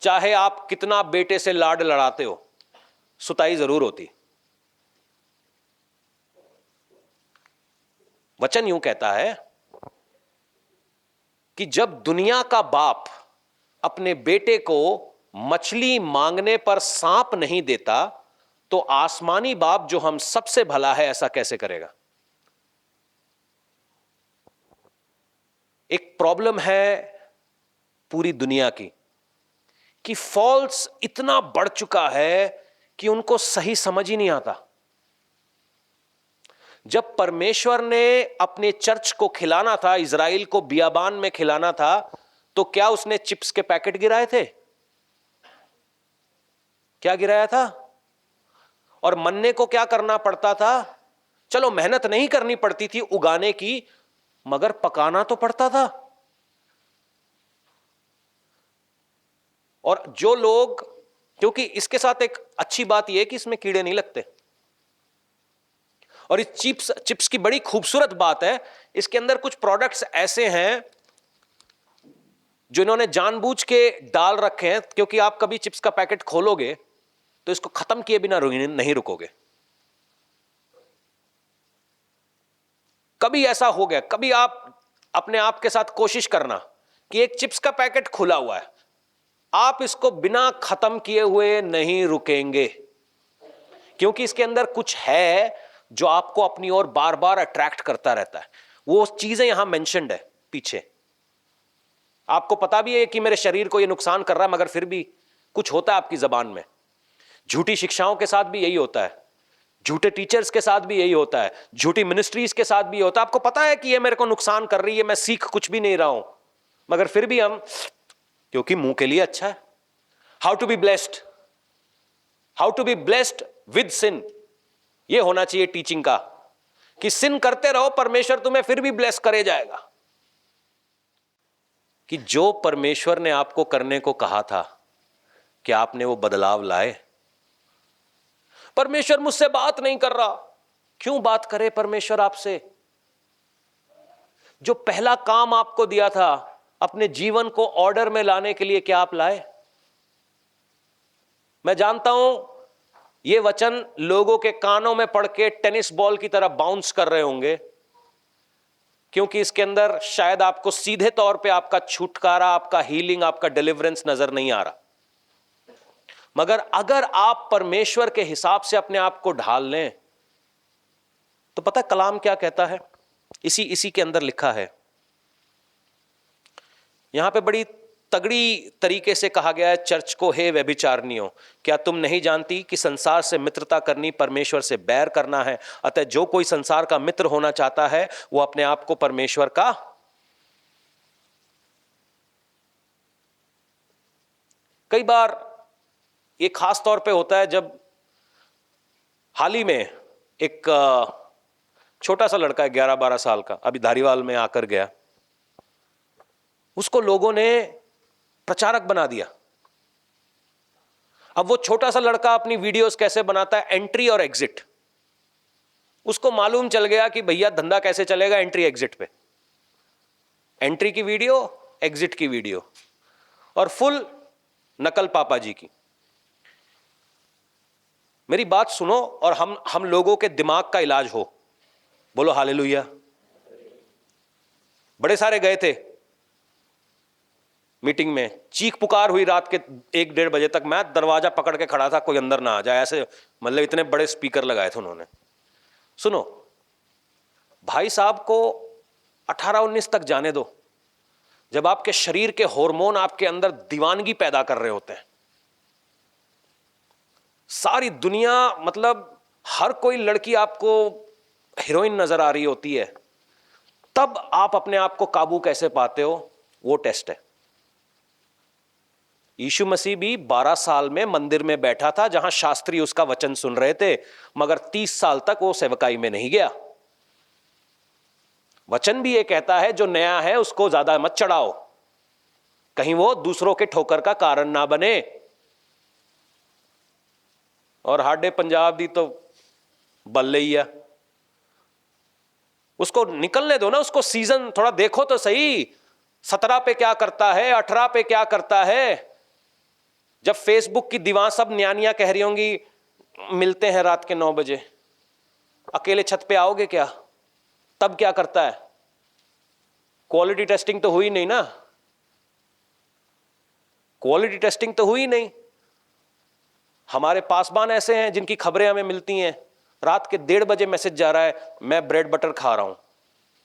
चाहे आप कितना बेटे से लाड लड़ाते हो, सुताई जरूर होती। वचन यूं कहता है कि जब दुनिया का बाप अपने बेटे को मछली मांगने पर सांप नहीं देता, तो आसमानी बाप जो हम सबसे भला है ऐसा कैसे करेगा? एक प्रॉब्लम है पूरी दुनिया की कि फॉल्स इतना बढ़ चुका है कि उनको सही समझ ही नहीं आता। जब परमेश्वर ने अपने चर्च को खिलाना था, इजराइल को बियाबान में खिलाना था, तो क्या उसने चिप्स के पैकेट गिराए थे? क्या गिराया था? और मन्ने को क्या करना पड़ता था? चलो मेहनत नहीं करनी पड़ती थी उगाने की, मगर पकाना तो पड़ता था। और जो लोग, क्योंकि इसके साथ एक अच्छी बात यह है कि इसमें कीड़े नहीं लगते, और इस चिप्स की बड़ी खूबसूरत बात है, इसके अंदर कुछ प्रोडक्ट्स ऐसे हैं जो इन्होंने जानबूझ के डाल रखे हैं, क्योंकि आप कभी चिप्स का पैकेट खोलोगे तो इसको खत्म किए बिना नहीं रुकोगे। कभी ऐसा हो गया, कभी आप अपने आप के साथ कोशिश करना कि एक चिप्स का पैकेट खुला हुआ है, आप इसको बिना खत्म किए हुए नहीं रुकेंगे, क्योंकि इसके अंदर कुछ है जो आपको अपनी ओर बार बार अट्रैक्ट करता रहता है। वो चीजें यहां मेंशन्ड है पीछे। आपको पता भी है कि मेरे शरीर को ये नुकसान कर रहा है, मगर फिर भी कुछ होता है आपकी जबान में। झूठी शिक्षाओं के साथ भी यही होता है झूठे टीचर्स के साथ भी यही होता है, झूठी मिनिस्ट्रीज के साथ भी होता है। आपको पता है कि ये मेरे को नुकसान कर रही है, मैं सीख कुछ भी नहीं रहा हूं, मगर फिर भी हम, क्योंकि मुंह के लिए अच्छा है। How to be blessed, how to be blessed with sin, ये होना चाहिए टीचिंग का, कि सिन करते रहो, परमेश्वर तुम्हें फिर भी ब्लेस करे जाएगा। कि जो परमेश्वर ने आपको करने को कहा था, कि आपने वो बदलाव लाए। परमेश्वर मुझसे बात नहीं कर रहा, क्यों बात करे परमेश्वर आपसे? जो पहला काम आपको दिया था अपने जीवन को ऑर्डर में लाने के लिए, क्या आप लाए? मैं जानता हूं ये वचन लोगों के कानों में पड़ के टेनिस बॉल की तरह बाउंस कर रहे होंगे, क्योंकि इसके अंदर शायद आपको सीधे तौर पे आपका छुटकारा, आपका हीलिंग, आपका डिलीवरेंस नजर नहीं आ रहा। मगर अगर आप परमेश्वर के हिसाब से अपने आप को ढाल लें, तो पता कलाम क्या कहता है? इसी के अंदर लिखा है, यहां पे बड़ी तगड़ी तरीके से कहा गया है चर्च को, हे व्यभिचारिणियों, क्या तुम नहीं जानती कि संसार से मित्रता करनी परमेश्वर से बैर करना है? अतः जो कोई संसार का मित्र होना चाहता है वो अपने आप को परमेश्वर का, कई बार ये खास तौर पे होता है जब हाल ही में एक छोटा सा लड़का है 11-12 साल का, अभी धारीवाल में आकर गया, उसको लोगों ने प्रचारक बना दिया। अब वो छोटा सा लड़का अपनी वीडियोस कैसे बनाता है, एंट्री और एग्जिट, उसको मालूम चल गया कि भैया धंधा कैसे चलेगा एंट्री एग्जिट पे, एंट्री की वीडियो, एग्जिट की वीडियो, और फुल नकल पापा जी की। मेरी बात सुनो, और हम लोगों के दिमाग का इलाज हो, बोलो हालेलुया। बड़े सारे गए थे मीटिंग में, चीख पुकार हुई रात के 1-1:30 बजे तक, मैं दरवाजा पकड़ के खड़ा था कोई अंदर ना आ जाए, ऐसे मतलब इतने बड़े स्पीकर लगाए थे उन्होंने। सुनो भाई साहब को 18-19 तक जाने दो, जब आपके शरीर के हार्मोन आपके अंदर दीवानगी पैदा कर रहे होते हैं, सारी दुनिया, मतलब हर कोई लड़की आपको हीरोइन नजर आ रही होती है, तब आप अपने आप को काबू कैसे पाते हो, वो टेस्ट है। यीशु मसीह भी 12 साल में मंदिर में बैठा था जहां शास्त्री उसका वचन सुन रहे थे, मगर 30 साल तक वो सेवकाई में नहीं गया। वचन भी ये कहता है जो नया है उसको ज्यादा मत चढ़ाओ, कहीं वो दूसरों के ठोकर का कारण ना बने। और हाडे पंजाब दी तो बल्ले ही है, उसको निकलने दो ना, उसको सीजन थोड़ा देखो तो सही, 17 पे क्या करता है, 18 पे क्या करता है। जब फेसबुक की दीवार सब न्यानियां कह रही होंगी मिलते हैं रात के 9 बजे, अकेले छत पे आओगे क्या? तब क्या करता है? क्वालिटी टेस्टिंग तो हुई नहीं ना, क्वालिटी टेस्टिंग तो हुई नहीं। हमारे पासबान ऐसे हैं जिनकी खबरें हमें मिलती हैं, रात के 1:30 बजे मैसेज जा रहा है मैं ब्रेड बटर खा रहा हूं।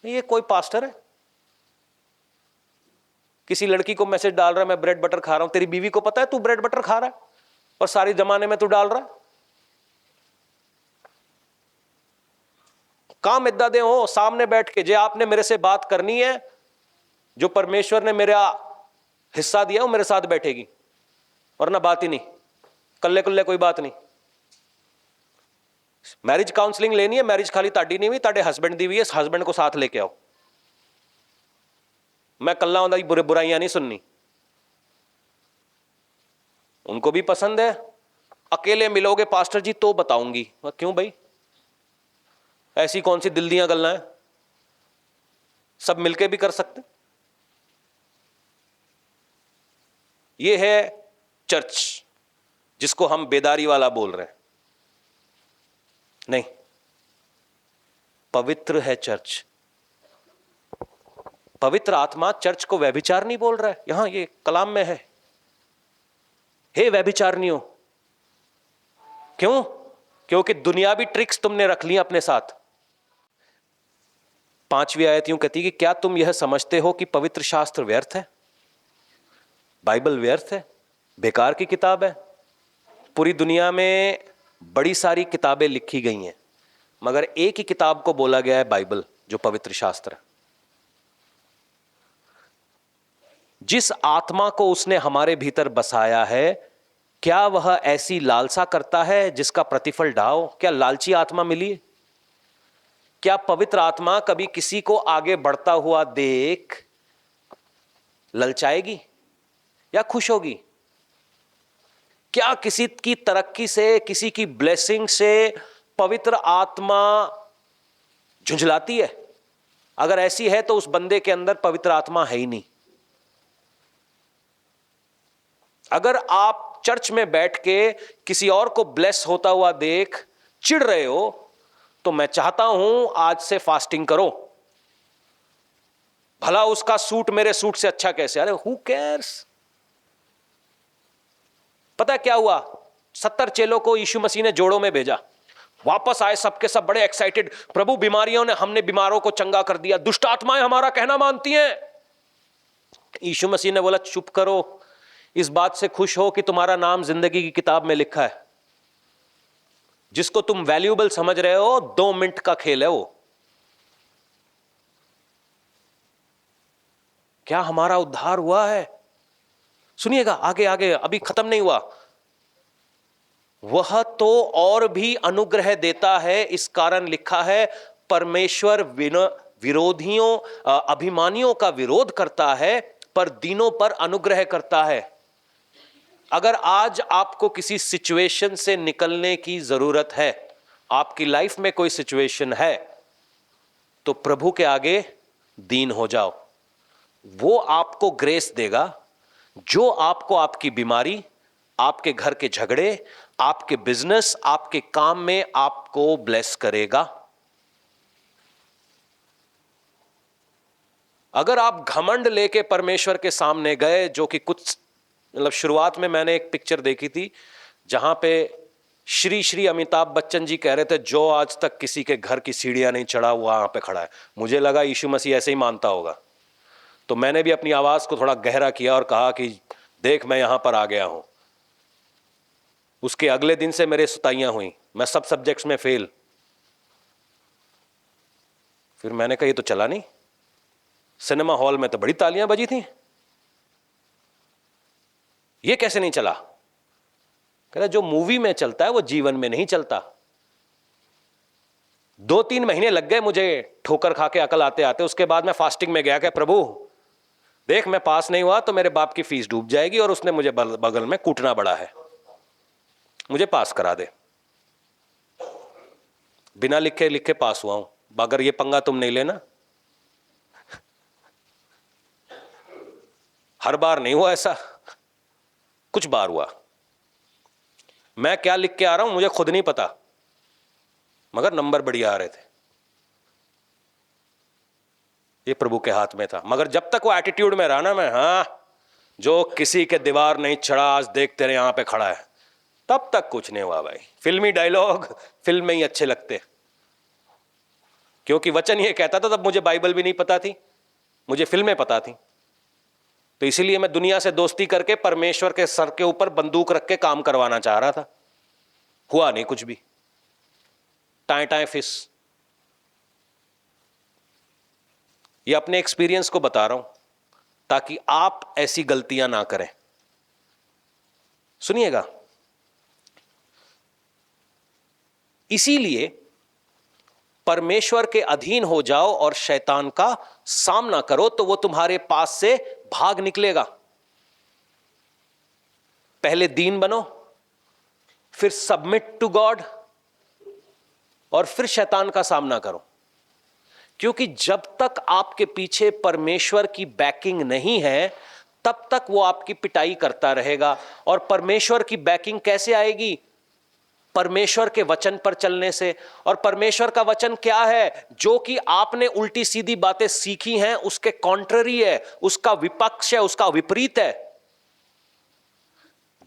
ये कोई पास्टर है? किसी लड़की को मैसेज डाल रहा है मैं ब्रेड बटर खा रहा हूं, तेरी बीवी को पता है तू ब्रेड बटर खा रहा है और सारी जमाने में तू डाल रहा है? काम इदा दे हो सामने बैठ के, जे आपने मेरे से बात करनी है, जो परमेश्वर ने मेरा हिस्सा दिया वो मेरे साथ बैठेगी, वरना बात ही नहीं, कल्ले कुल्ले कोई बात नहीं। मैरिज काउंसलिंग लेनी है, मैरिज खाली ताड़ी नहीं हुई, ताड़े हस्बैंड दी हुई है, हस्बैंड को साथ लेके आओ। मैं कल्ला होंदा बुराइयां नहीं सुननी, उनको भी पसंद है। अकेले मिलोगे पास्टर जी तो बताऊंगी, क्यों भाई, ऐसी कौन सी दिल दियां गल्लां हैं, सब मिलके भी कर सकते। ये है चर्च जिसको हम बेदारी वाला बोल रहे हैं, नहीं, पवित्र है चर्च। पवित्र आत्मा चर्च को व्यभिचार नहीं बोल रहा है, यहां ये कलाम में है, हे व्यभिचारनियों। क्यों? क्योंकि दुनियावी ट्रिक्स तुमने रख ली अपने साथ। 5वीं आयत यूं कहती है कि क्या तुम यह समझते हो कि पवित्र शास्त्र व्यर्थ है, बाइबल व्यर्थ है, बेकार की किताब है। पूरी दुनिया में बड़ी सारी किताबें लिखी गई हैं, मगर एक ही किताब को बोला गया है बाइबल, जो पवित्र शास्त्र है। जिस आत्मा को उसने हमारे भीतर बसाया है, क्या वह ऐसी लालसा करता है जिसका प्रतिफल ढाओ? क्या लालची आत्मा मिली? क्या पवित्र आत्मा कभी किसी को आगे बढ़ता हुआ देख ललचाएगी या खुश होगी? क्या किसी की तरक्की से, किसी की ब्लेसिंग से पवित्र आत्मा झुंझलाती है? अगर ऐसी है तो उस बंदे के अंदर पवित्र आत्मा है ही नहीं। अगर आप चर्च में बैठ के किसी और को ब्लेस होता हुआ देख चिढ़ रहे हो, तो मैं चाहता हूं आज से फास्टिंग करो। भला उसका सूट मेरे सूट से अच्छा कैसे? अरे हु केयर्स। पता क्या हुआ? 70 चेलों को यीशु मसीह ने जोड़ों में भेजा, वापस आए सबके सब बड़े एक्साइटेड, प्रभु बीमारियों ने, हमने बीमारों को चंगा कर दिया, दुष्ट आत्माएं हमारा कहना मानती हैं। यीशु मसीह ने बोला चुप करो, इस बात से खुश हो कि तुम्हारा नाम जिंदगी की किताब में लिखा है। जिसको तुम वैल्यूएबल समझ रहे हो, 2 मिनट का खेल है वो। क्या हमारा उद्धार हुआ है? सुनिएगा आगे आगे, अभी खत्म नहीं हुआ। वह तो और भी अनुग्रह देता है, इस कारण लिखा है परमेश्वर विरोधियों, अभिमानियों का विरोध करता है, पर दीनों पर अनुग्रह करता है। अगर आज आपको किसी सिचुएशन से निकलने की जरूरत है, आपकी लाइफ में कोई सिचुएशन है, तो प्रभु के आगे दीन हो जाओ। वो आपको ग्रेस देगा, जो आपको आपकी बीमारी, आपके घर के झगड़े, आपके बिजनेस, आपके काम में आपको ब्लेस करेगा। अगर आप घमंड लेके परमेश्वर के सामने गए, जो कि कुछ मतलब शुरुआत में मैंने एक पिक्चर देखी थी जहां पे श्री अमिताभ बच्चन जी कह रहे थे, जो आज तक किसी के घर की सीढ़ियां नहीं चढ़ा हुआ वहां पे खड़ा है। मुझे लगा यीशु मसीह ऐसे ही मानता होगा, तो मैंने भी अपनी आवाज को थोड़ा गहरा किया और कहा कि देख मैं यहां पर आ गया हूं। उसके अगले दिन से मेरे सुताइयां हुई, मैं सब सब्जेक्ट्स में फेल। फिर मैंने कहा ये तो चला नहीं। सिनेमा हॉल में तो बड़ी तालियां बजी थी, ये कैसे नहीं चला? कह रहा जो मूवी में चलता है वो जीवन में नहीं चलता। 2-3 महीने लग गए मुझे ठोकर खा के अकल आते आते। उसके बाद मैं फास्टिंग में गया कि प्रभु देख मैं पास नहीं हुआ तो मेरे बाप की फीस डूब जाएगी, और उसने मुझे बगल में कूटना बड़ा है, मुझे पास करा दे। बिना लिखे लिखे पास हुआ हूं, अगर ये पंगा तुम नहीं लेना। हर बार नहीं हुआ ऐसा, कुछ बार हुआ। मैं क्या लिख के आ रहा हूं मुझे खुद नहीं पता, मगर नंबर बढ़िया आ रहे थे। ये प्रभु के हाथ में था। मगर जब तक वो एटीट्यूड में रहा ना, मैं जो किसी के दीवार नहीं चढ़ा आज देख तेरे यहां पे खड़ा है, तब तक कुछ नहीं हुआ भाई। फिल्मी डायलॉग फिल्म में ही अच्छे लगते, क्योंकि वचन ये कहता था। तब मुझे बाइबल भी नहीं पता थी, मुझे फिल्में पता थी। तो इसीलिए मैं दुनिया से दोस्ती करके परमेश्वर के सर के ऊपर बंदूक रख के काम करवाना चाह रहा था। हुआ नहीं कुछ भी, टाए टाए फिस। ये अपने एक्सपीरियंस को बता रहा हूं ताकि आप ऐसी गलतियां ना करें। सुनिएगा, इसीलिए परमेश्वर के अधीन हो जाओ और शैतान का सामना करो, तो वो तुम्हारे पास से भाग निकलेगा। पहले दीन बनो, फिर सबमिट टू गॉड, और फिर शैतान का सामना करो। क्योंकि जब तक आपके पीछे परमेश्वर की बैकिंग नहीं है, तब तक वो आपकी पिटाई करता रहेगा। और परमेश्वर की बैकिंग कैसे आएगी? परमेश्वर के वचन पर चलने से। और परमेश्वर का वचन क्या है? जो कि आपने उल्टी सीधी बातें सीखी हैं उसके कॉन्ट्ररी है, उसका विपक्ष है, उसका विपरीत है।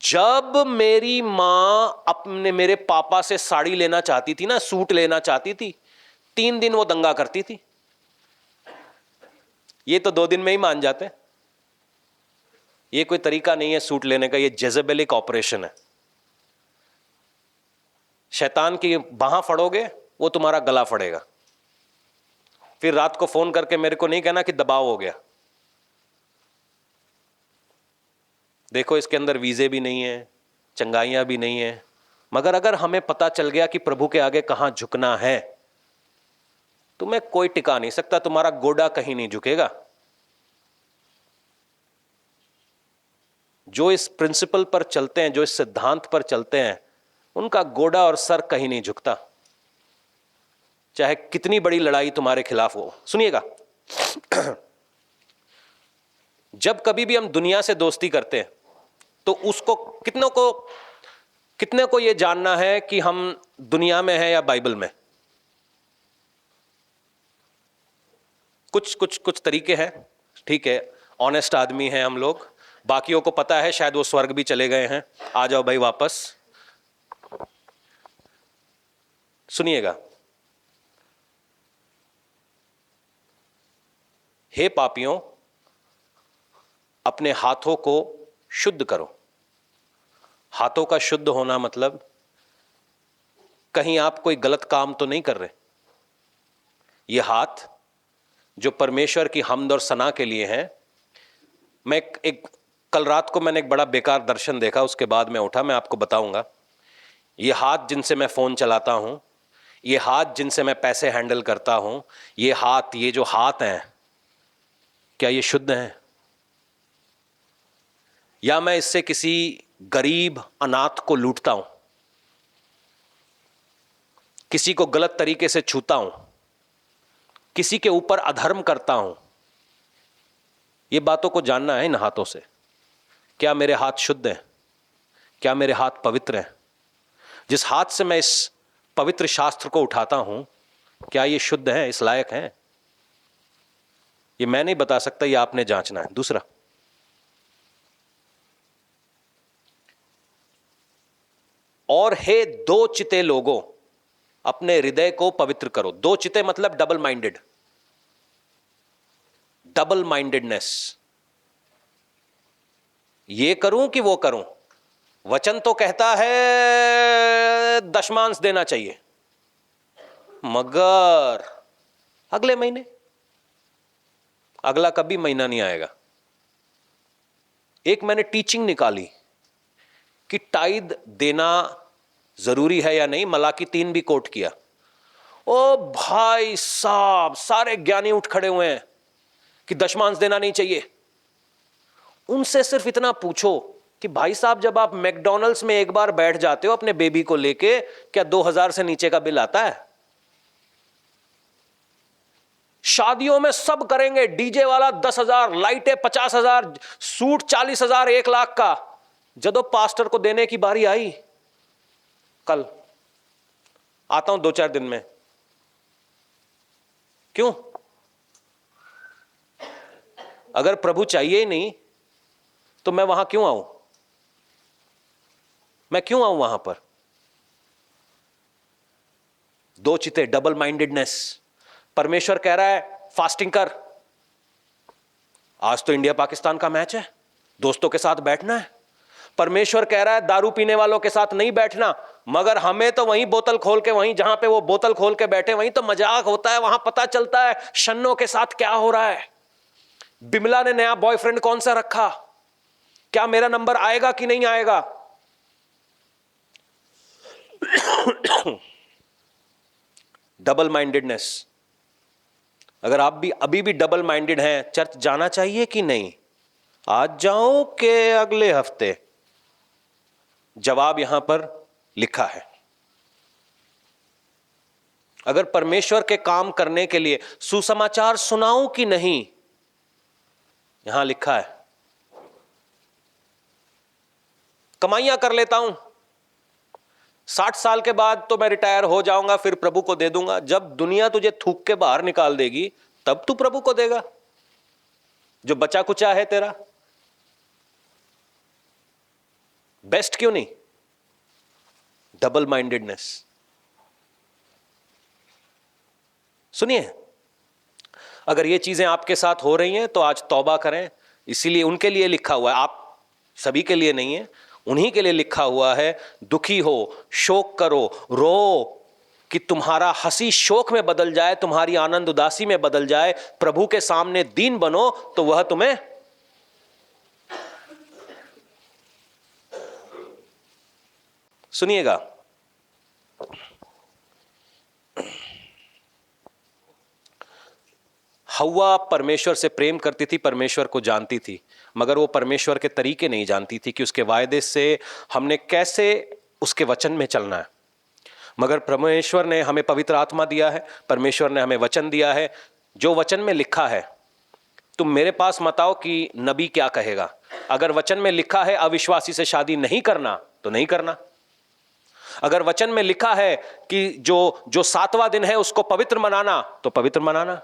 जब मेरी मां मेरे पापा से साड़ी लेना चाहती थी ना, सूट लेना चाहती थी, 3 दिन वो दंगा करती थी। ये तो 2 दिन में ही मान जाते। ये कोई तरीका नहीं है सूट लेने का, ये जेजेबेलिक ऑपरेशन है। शैतान की बाह फड़ोगे, वो तुम्हारा गला फड़ेगा। फिर रात को फोन करके मेरे को नहीं कहना कि दबाव हो गया। देखो इसके अंदर वीजे भी नहीं है, चंगाइयां भी नहीं है, मगर अगर हमें पता चल गया कि प्रभु के आगे कहां झुकना है, तुम्हें कोई टिका नहीं सकता, तुम्हारा गोडा कहीं नहीं झुकेगा। जो इस प्रिंसिपल पर चलते हैं, जो इस सिद्धांत पर चलते हैं, उनका गोडा और सर कहीं नहीं झुकता, चाहे कितनी बड़ी लड़ाई तुम्हारे खिलाफ हो। सुनिएगा, जब कभी भी हम दुनिया से दोस्ती करते हैं तो उसको कितने को यह जानना है कि हम दुनिया में हैं या बाइबल में। कुछ तरीके हैं, ठीक है, ऑनेस्ट आदमी हैं हम लोग, बाकियों को पता है शायद वो स्वर्ग भी चले गए हैं, आ जाओ भाई वापस। सुनिएगा, हे पापियों, अपने हाथों को शुद्ध करो। हाथों का शुद्ध होना मतलब कहीं आप कोई गलत काम तो नहीं कर रहे। ये हाथ जो परमेश्वर की हमद और सना के लिए हैं। मैं कल रात को मैंने एक बड़ा बेकार दर्शन देखा, उसके बाद मैं उठा, मैं आपको बताऊंगा। ये हाथ जिनसे मैं फोन चलाता हूं, ये हाथ जिनसे मैं पैसे हैंडल करता हूं, ये जो हाथ हैं, क्या ये शुद्ध हैं? या मैं इससे किसी गरीब अनाथ को लूटता हूं, किसी को गलत तरीके से छूता हूं, किसी के ऊपर अधर्म करता हूं? ये बातों को जानना है इन हाथों से। क्या मेरे हाथ शुद्ध हैं? क्या मेरे हाथ पवित्र हैं? जिस हाथ से मैं इस पवित्र शास्त्र को उठाता हूं, क्या ये शुद्ध है, इस लायक हैं? ये मैं नहीं बता सकता, ये आपने जांचना है। दूसरा, और हे दो चिते लोगों, अपने हृदय को पवित्र करो। दो चिते मतलब डबल माइंडेडनेस। ये करूं कि वो करूं? वचन तो कहता है दशमांश देना चाहिए, मगर अगले महीने, अगला कभी महीना नहीं आएगा। एक मैंने टीचिंग निकाली कि टाइद देना जरूरी है या नहीं, मलाकी 3 भी कोट किया। ओ भाई साहब, सारे ज्ञानी उठ खड़े हुए हैं कि दशमांश देना नहीं चाहिए। उनसे सिर्फ इतना पूछो कि भाई साहब, जब आप मैकडॉनल्ड्स में एक बार बैठ जाते हो अपने बेबी को लेके, क्या 2000 से नीचे का बिल आता है? शादियों में सब करेंगे, डीजे वाला 10,000, लाइटें 50,000, सूट 40,000, 1 लाख का। जब पास्टर को देने की बारी आई, कल आता हूं 2-4 दिन में, क्यों? अगर प्रभु चाहिए ही नहीं तो मैं वहां क्यों आऊं? मैं क्यों आऊं वहां पर? दो चिते, डबल माइंडेडनेस। परमेश्वर कह रहा है फास्टिंग कर। आज तो इंडिया पाकिस्तान का मैच है, दोस्तों के साथ बैठना है। परमेश्वर कह रहा है दारू पीने वालों के साथ नहीं बैठना, मगर हमें तो वहीं बोतल खोल के, वहीं जहां पे वो बोतल खोल के बैठे, वहीं तो मजाक होता है, वहां पता चलता है शन्नों के साथ क्या हो रहा है। बिमला ने नया बॉयफ्रेंड कौन सा रखा, क्या मेरा नंबर आएगा कि नहीं आएगा? Double mindedness. अगर आप भी अभी भी डबल माइंडेड हैं, चर्च जाना चाहिए कि नहीं? आज जाओ कि अगले हफ्ते? जवाब यहां पर लिखा है। अगर परमेश्वर के काम करने के लिए सुसमाचार सुनाऊं कि नहीं, यहां लिखा है। कमाइयां कर लेता हूं, 60 साल के बाद तो मैं रिटायर हो जाऊंगा, फिर प्रभु को दे दूंगा। जब दुनिया तुझे थूक के बाहर निकाल देगी, तब तू प्रभु को देगा जो बचा कुचा है तेरा। बेस्ट क्यों नहीं? Double mindedness. सुनिए, अगर ये चीजें आपके साथ हो रही हैं तो आज तौबा करें। इसीलिए उनके लिए लिखा हुआ है, आप सभी के लिए नहीं है, उन्हीं के लिए लिखा हुआ है, दुखी हो, शोक करो, रो, कि तुम्हारा हंसी शोक में बदल जाए, तुम्हारी आनंद उदासी में बदल जाए। प्रभु के सामने दीन बनो तो वह तुम्हें सुनिएगा। हव्वा परमेश्वर से प्रेम करती थी, परमेश्वर को जानती थी, मगर वो परमेश्वर के तरीके नहीं जानती थी कि उसके वायदे से हमने कैसे उसके वचन में चलना है। मगर परमेश्वर ने हमें पवित्र आत्मा दिया है, परमेश्वर ने हमें वचन दिया है। जो वचन में लिखा है, तुम मेरे पास मत आओ कि नबी क्या कहेगा। अगर वचन में लिखा है अविश्वासी से शादी नहीं करना तो नहीं करना। अगर वचन में लिखा है कि जो 7वां दिन है उसको पवित्र मनाना तो पवित्र मनाना।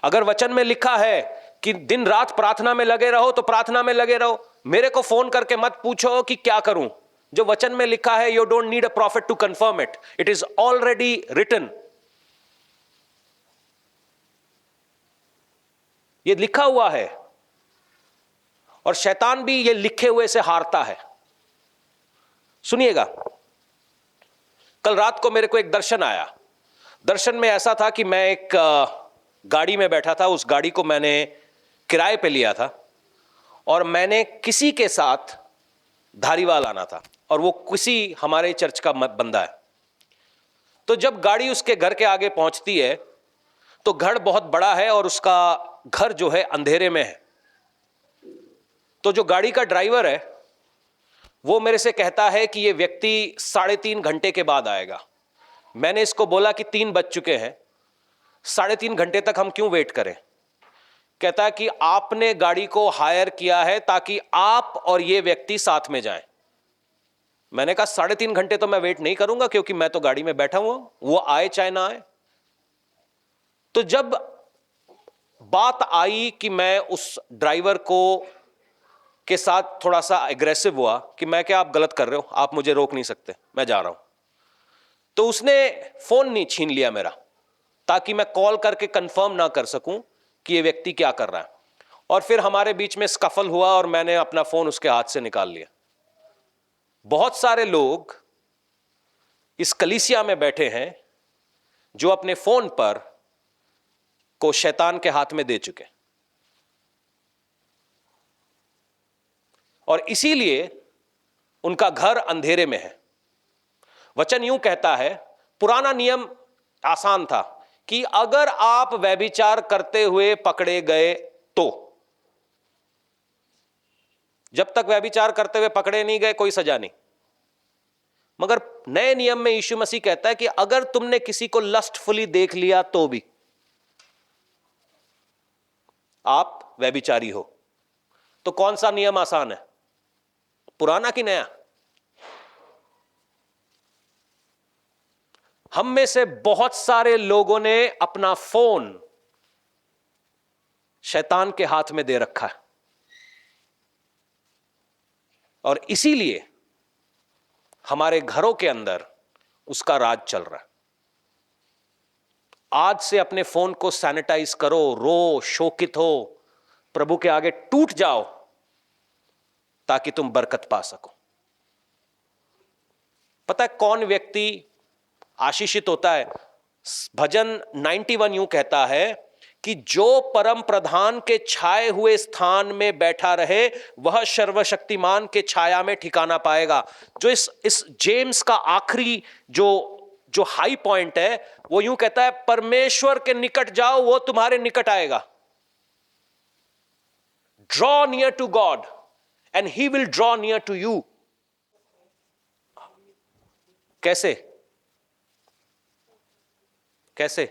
अगर वचन में लिखा है कि दिन रात प्रार्थना में लगे रहो तो प्रार्थना में लगे रहो। मेरे को फोन करके मत पूछो कि क्या करूं। जो वचन में लिखा है, you don't need a prophet to confirm it, it is already written. ये लिखा हुआ है और शैतान भी ये लिखे हुए से हारता है। सुनिएगा, कल रात को मेरे को एक दर्शन आया। दर्शन में ऐसा था कि मैं एक गाड़ी में बैठा था। उस गाड़ी को मैंने किराए पे लिया था और मैंने किसी के साथ धारीवाल आना था और वो किसी हमारे चर्च का बंदा है। तो जब गाड़ी उसके घर के आगे पहुंचती है तो घर बहुत बड़ा है और उसका घर जो है अंधेरे में है। तो जो गाड़ी का ड्राइवर है वो मेरे से कहता है कि ये व्यक्ति 3.5 घंटे के बाद आएगा। मैंने इसको बोला कि 3 बज चुके हैं, 3.5 घंटे तक हम क्यों वेट करें। कहता है कि आपने गाड़ी को हायर किया है ताकि आप और ये व्यक्ति साथ में जाएं। मैंने कहा 3.5 घंटे तो मैं वेट नहीं करूंगा, क्योंकि मैं तो गाड़ी में बैठा हुआ, वो आए चाहे ना आए। तो जब बात आई कि मैं उस ड्राइवर को के साथ थोड़ा सा एग्रेसिव हुआ कि मैं क्या, आप गलत कर रहे हो, आप मुझे रोक नहीं सकते, मैं जा रहा हूं। तो उसने फोन नहीं छीन लिया मेरा, ताकि मैं कॉल करके कंफर्म ना कर सकूं कि ये व्यक्ति क्या कर रहा है। और फिर हमारे बीच में स्कफल हुआ और मैंने अपना फोन उसके हाथ से निकाल लिया। बहुत सारे लोग इस कलीसिया में बैठे हैं जो अपने फोन पर को शैतान के हाथ में दे चुके, और इसीलिए उनका घर अंधेरे में है। वचन यूं कहता है, पुराना नियम आसान था कि अगर आप व्यभिचार करते हुए पकड़े गए तो, जब तक व्यभिचार करते हुए पकड़े नहीं गए कोई सजा नहीं। मगर नए नियम में यीशु मसीह कहता है कि अगर तुमने किसी को लस्टफुली देख लिया तो भी आप व्यभिचारी हो। तो कौन सा नियम आसान है, पुराना कि नया? हम में से बहुत सारे लोगों ने अपना फोन शैतान के हाथ में दे रखा है और इसीलिए हमारे घरों के अंदर उसका राज चल रहा है। आज से अपने फोन को सैनिटाइज करो, रो, शोकित हो, प्रभु के आगे टूट जाओ ताकि तुम बरकत पा सको। पता है कौन व्यक्ति आशीषित होता है? भजन 91 यूं कहता है कि जो परम प्रधान के छाए हुए स्थान में बैठा रहे वह सर्वशक्तिमान के छाया में ठिकाना पाएगा। जो इस जेम्स का आखिरी जो हाई पॉइंट है वो यूं कहता है, परमेश्वर के निकट जाओ वो तुम्हारे निकट आएगा। Draw near to God and he will draw near to you. कैसे? कैसे?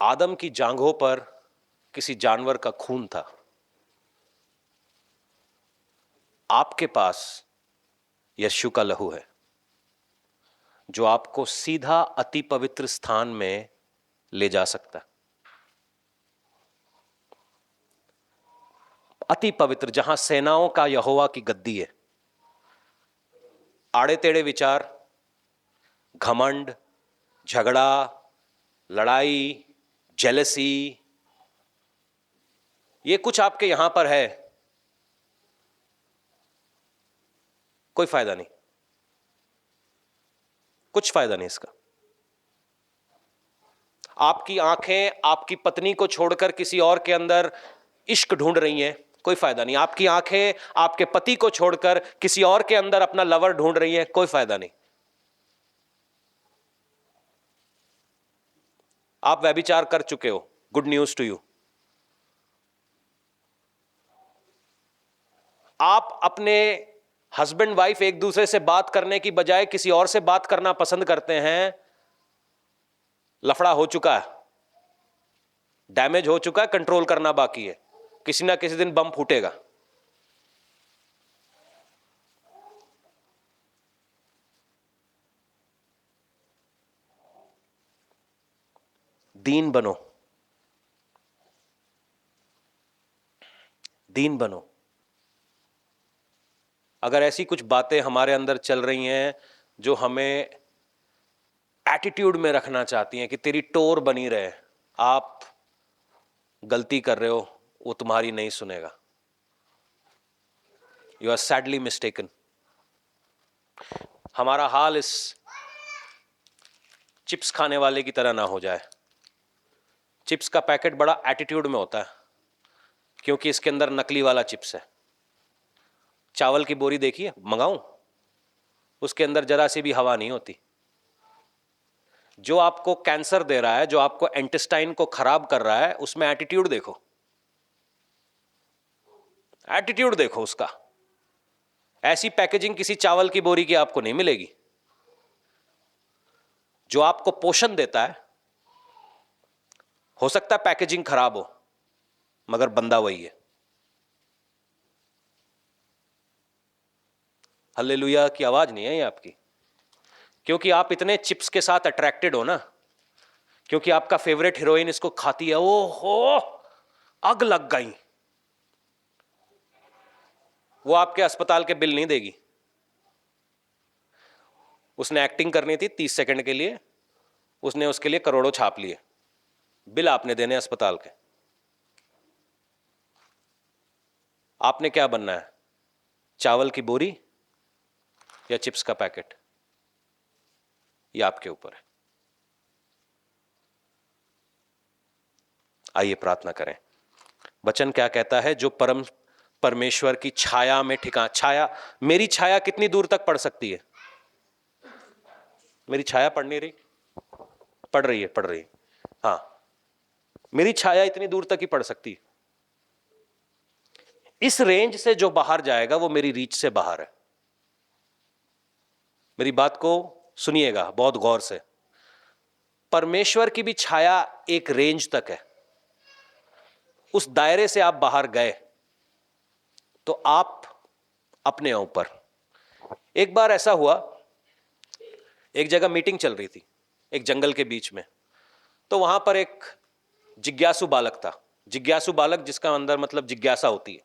आदम की जांघों पर किसी जानवर का खून था। आपके पास यीशु का लहू है जो आपको सीधा अति पवित्र स्थान में ले जा सकता है। अति पवित्र, जहां सेनाओं का यहोवा की गद्दी है। आड़े टेढ़े विचार, घमंड, झगड़ा, लड़ाई, जेलसी, ये कुछ आपके यहां पर है कोई फायदा नहीं, कुछ फायदा नहीं इसका। आपकी आंखें आपकी पत्नी को छोड़कर किसी और के अंदर इश्क ढूंढ रही हैं, कोई फायदा नहीं। आपकी आंखें आपके पति को छोड़कर किसी और के अंदर अपना लवर ढूंढ रही हैं, कोई फायदा नहीं। आप व्यभिचार कर चुके हो, गुड न्यूज टू यू। आप अपने हस्बैंड वाइफ एक दूसरे से बात करने की बजाय किसी और से बात करना पसंद करते हैं, लफड़ा हो चुका है, डैमेज हो चुका है, कंट्रोल करना बाकी है, किसी ना किसी दिन बम फूटेगा। दीन बनो, दीन बनो। अगर ऐसी कुछ बातें हमारे अंदर चल रही हैं जो हमें एटीट्यूड में रखना चाहती हैं कि तेरी टोर बनी रहे, आप गलती कर रहे हो, वो तुम्हारी नहीं सुनेगा। You are sadly mistaken. हमारा हाल इस चिप्स खाने वाले की तरह ना हो जाए। चिप्स का पैकेट बड़ा एटीट्यूड में होता है क्योंकि इसके अंदर नकली वाला चिप्स है। चावल की बोरी देखिए, मंगाऊं, उसके अंदर जरा सी भी हवा नहीं होती। जो आपको कैंसर दे रहा है, जो आपको इंटेस्टाइन को खराब कर रहा है, उसमें एटीट्यूड देखो, एटीट्यूड देखो उसका। ऐसी पैकेजिंग किसी चावल की बोरी की आपको नहीं मिलेगी। जो आपको पोषण देता है, हो सकता है पैकेजिंग खराब हो, मगर बंदा वही है। हालेलुया की आवाज नहीं है ये आपकी, क्योंकि आप इतने चिप्स के साथ अट्रैक्टेड हो ना, क्योंकि आपका फेवरेट हीरोइन इसको खाती है, ओ हो आग लग गई। वो आपके अस्पताल के बिल नहीं देगी। उसने एक्टिंग करनी थी 30 सेकंड के लिए, उसने उसके लिए करोड़ों छाप लिए, बिल आपने देने अस्पताल के। आपने क्या बनना है, चावल की बोरी या चिप्स का पैकेट? ये आपके ऊपर है। आइए प्रार्थना करें। वचन क्या कहता है? जो परमेश्वर की छाया में ठिकाना। छाया, मेरी छाया कितनी दूर तक पड़ सकती है? मेरी छाया पड़ नहीं रही, पड़ रही है, पड़ रही है। हाँ, मेरी छाया इतनी दूर तक ही पड़ सकती है। इस रेंज से जो बाहर जाएगा वो मेरी रीच से बाहर है। मेरी बात को सुनिएगा बहुत गौर से। परमेश्वर की भी छाया एक रेंज तक है। उस दायरे से आप बाहर गए तो आप अपने ऊपर। एक बार ऐसा हुआ, एक जगह मीटिंग चल रही थी, एक जंगल के बीच में। तो वहां पर एक जिज्ञासु बालक था। जिज्ञासु बालक जिसका अंदर मतलब जिज्ञासा होती है।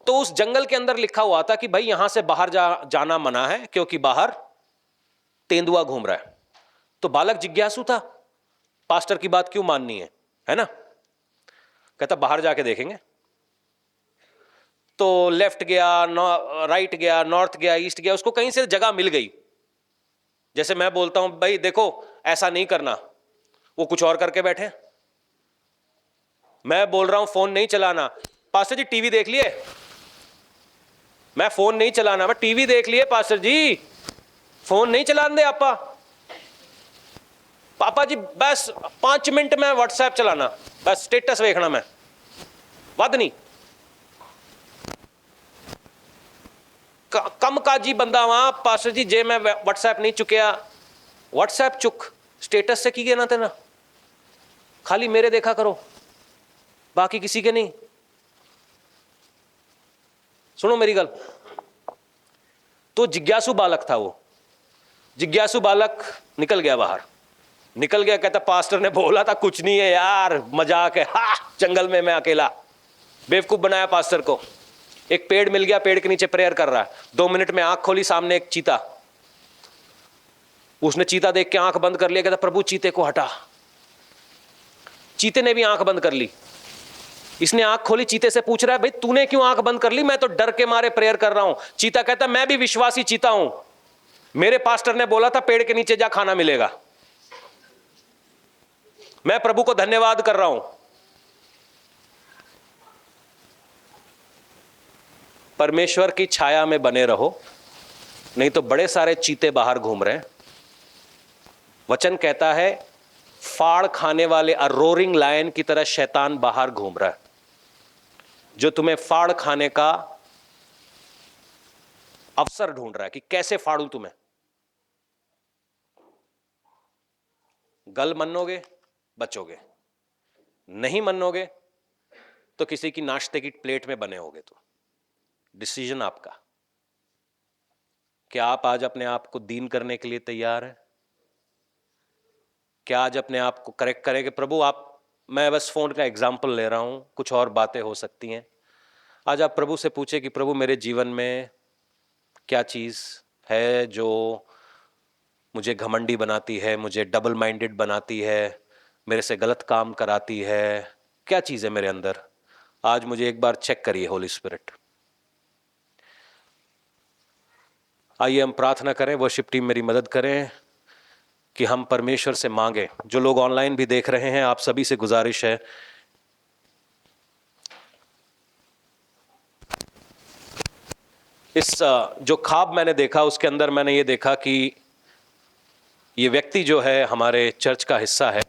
तो उस जंगल के अंदर लिखा हुआ था कि भाई यहां से बाहर जाना मना है क्योंकि बाहर तेंदुआ घूम रहा है। तो बालक जिज्ञासु था, पास्टर की बात क्यों माननी है ना? कहता बाहर जाके देखेंगे। तो लेफ्ट गया, राइट गया, नॉर्थ गया, ईस्ट गया, उसको कहीं से जगह मिल गई। जैसे मैं बोलता हूं भाई देखो ऐसा नहीं करना, वो कुछ और करके बैठे। मैं बोल रहा हूं फोन नहीं चलाना, पास्टर जी टीवी देख लिए। मैं फोन नहीं चलाना, मैं टीवी देख लिए पास्टर जी, फोन नहीं चलाने दे आपा। पापा जी बस 5 मिनट में व्हाट्सएप चलाना, बस स्टेटस देखना, मैं वध नहीं। कम काजी बंदा वहां, पास्टर जी जे मैं व्हाट्सएप नहीं चुकिया। व्हाट्सएप चुक, स्टेटस से की गया ना तेना, खाली मेरे देखा करो, बाकी किसी के नहीं। सुनो मेरी गल। तो जिज्ञासु बालक था वो। जिज्ञासु बालक निकल गया बाहर, निकल गया। कहता पास्टर ने बोला था कुछ नहीं है यार, मजाक है। जंगल में मैं अकेला, बेवकूफ बनाया पास्टर को। एक पेड़ मिल गया, पेड़ के नीचे प्रेयर कर रहा है। 2 मिनट में आंख खोली, सामने एक चीता। उसने चीता देख के आंख बंद कर लिया। कहता प्रभु चीते को हटा। चीते ने भी आंख बंद कर ली। इसने आंख खोली, चीते से पूछ रहा है, भाई तूने क्यों आंख बंद कर ली? मैं तो डर के मारे प्रेयर कर रहा हूं। चीता कहता, मैं भी विश्वासी चीता हूं, मेरे पास्टर ने बोला था पेड़ के नीचे जा खाना मिलेगा, मैं प्रभु को धन्यवाद कर रहा हूं। परमेश्वर की छाया में बने रहो, नहीं तो बड़े सारे चीते बाहर घूम रहे हैं। वचन कहता है फाड़ खाने वाले रोरिंग लायन की तरह शैतान बाहर घूम रहा है, जो तुम्हें फाड़ खाने का अवसर ढूंढ रहा है कि कैसे फाड़ूं तुम्हें। गल मनोगे बचोगे, नहीं मनोगे तो किसी की नाश्ते की प्लेट में बने होगे। तो डिसीजन आपका। क्या आप आज अपने आप को दीन करने के लिए तैयार हैं? क्या आज अपने आप को करेक्ट करें कि प्रभु आप, मैं बस फोन का एग्जाम्पल ले रहा हूं, कुछ और बातें हो सकती हैं। आज आप प्रभु से पूछे कि प्रभु मेरे जीवन में क्या चीज है जो मुझे घमंडी बनाती है, मुझे डबल माइंडेड बनाती है, मेरे से गलत काम कराती है, क्या चीज है मेरे अंदर? आज मुझे एक बार चेक करिए होली स्पिरिट। आइए हम प्रार्थना करें, वर्शिप टीम मेरी मदद करें कि हम परमेश्वर से मांगे। जो लोग ऑनलाइन भी देख रहे हैं, आप सभी से गुजारिश है, इस जो ख्वाब मैंने देखा उसके अंदर मैंने ये देखा कि ये व्यक्ति जो है हमारे चर्च का हिस्सा है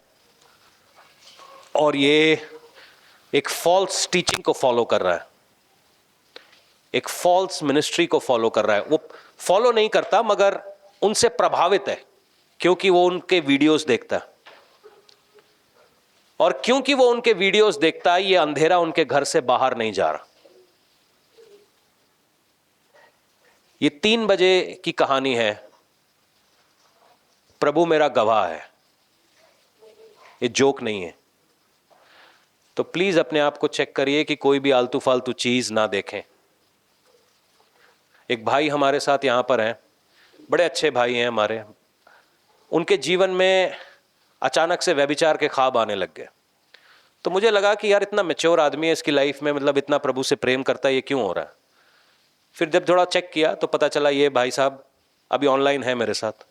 और ये एक फॉल्स टीचिंग को फॉलो कर रहा है, एक फॉल्स मिनिस्ट्री को फॉलो कर रहा है। वो फॉलो नहीं करता मगर उनसे प्रभावित है, क्योंकि वो उनके वीडियोस देखता है, और क्योंकि वो उनके वीडियोस देखता है, ये अंधेरा उनके घर से बाहर नहीं जा रहा। ये 3 बजे की कहानी है, प्रभु मेरा गवाह है, ये जोक नहीं है। तो प्लीज अपने आप को चेक करिए कि कोई भी आलतू फालतू चीज ना देखें। एक भाई हमारे साथ यहां पर हैं, बड़े अच्छे भाई हैं हमारे, उनके जीवन में अचानक से व्यभिचार के ख्वाब आने लग गए। तो मुझे लगा कि यार इतना मैच्योर आदमी है, इसकी लाइफ में मतलब इतना प्रभु से प्रेम करता है, ये क्यों हो रहा है? फिर जब थोड़ा चेक किया तो पता चला ये भाई साहब अभी ऑनलाइन है मेरे साथ,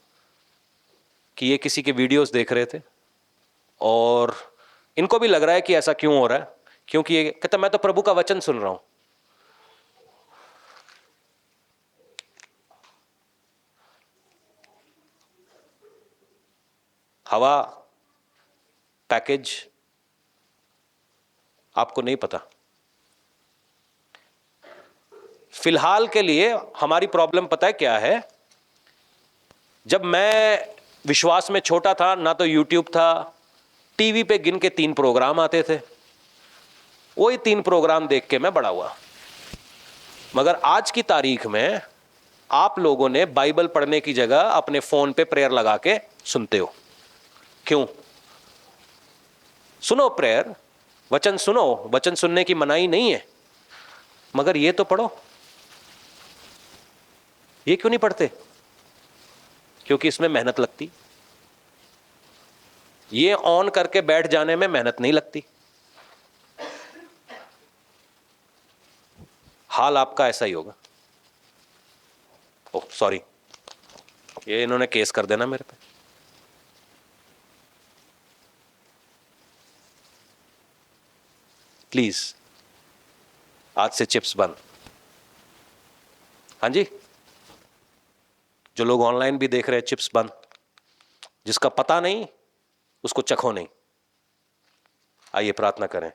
कि ये किसी के वीडियोस देख रहे थे और इनको भी लग रहा है कि ऐसा क्यों हो रहा है, क्योंकि ये कहता मैं तो प्रभु का वचन सुन रहा हूं। हवा पैकेज आपको नहीं पता। फिलहाल के लिए हमारी प्रॉब्लम पता है क्या है? जब मैं विश्वास में छोटा था ना तो यूट्यूब था, टीवी पे गिन के 3 प्रोग्राम आते थे, वही 3 प्रोग्राम देख के मैं बड़ा हुआ। मगर आज की तारीख में आप लोगों ने बाइबल पढ़ने की जगह अपने फोन पे प्रेयर लगा के सुनते हो। क्यों? सुनो प्रेयर, वचन सुनो, वचन सुनने की मनाही नहीं है, मगर ये तो पढ़ो। ये क्यों नहीं पढ़ते? क्योंकि इसमें मेहनत लगती। ये ऑन करके बैठ जाने में मेहनत नहीं लगती। हाल आपका ऐसा ही होगा। ओह सॉरी, ये इन्होंने केस कर देना मेरे पे। प्लीज आज से चिप्स बंद। हाँ जी, जो लोग ऑनलाइन भी देख रहे हैं, चिप्स बंद। जिसका पता नहीं उसको चखो नहीं। आइए प्रार्थना करें।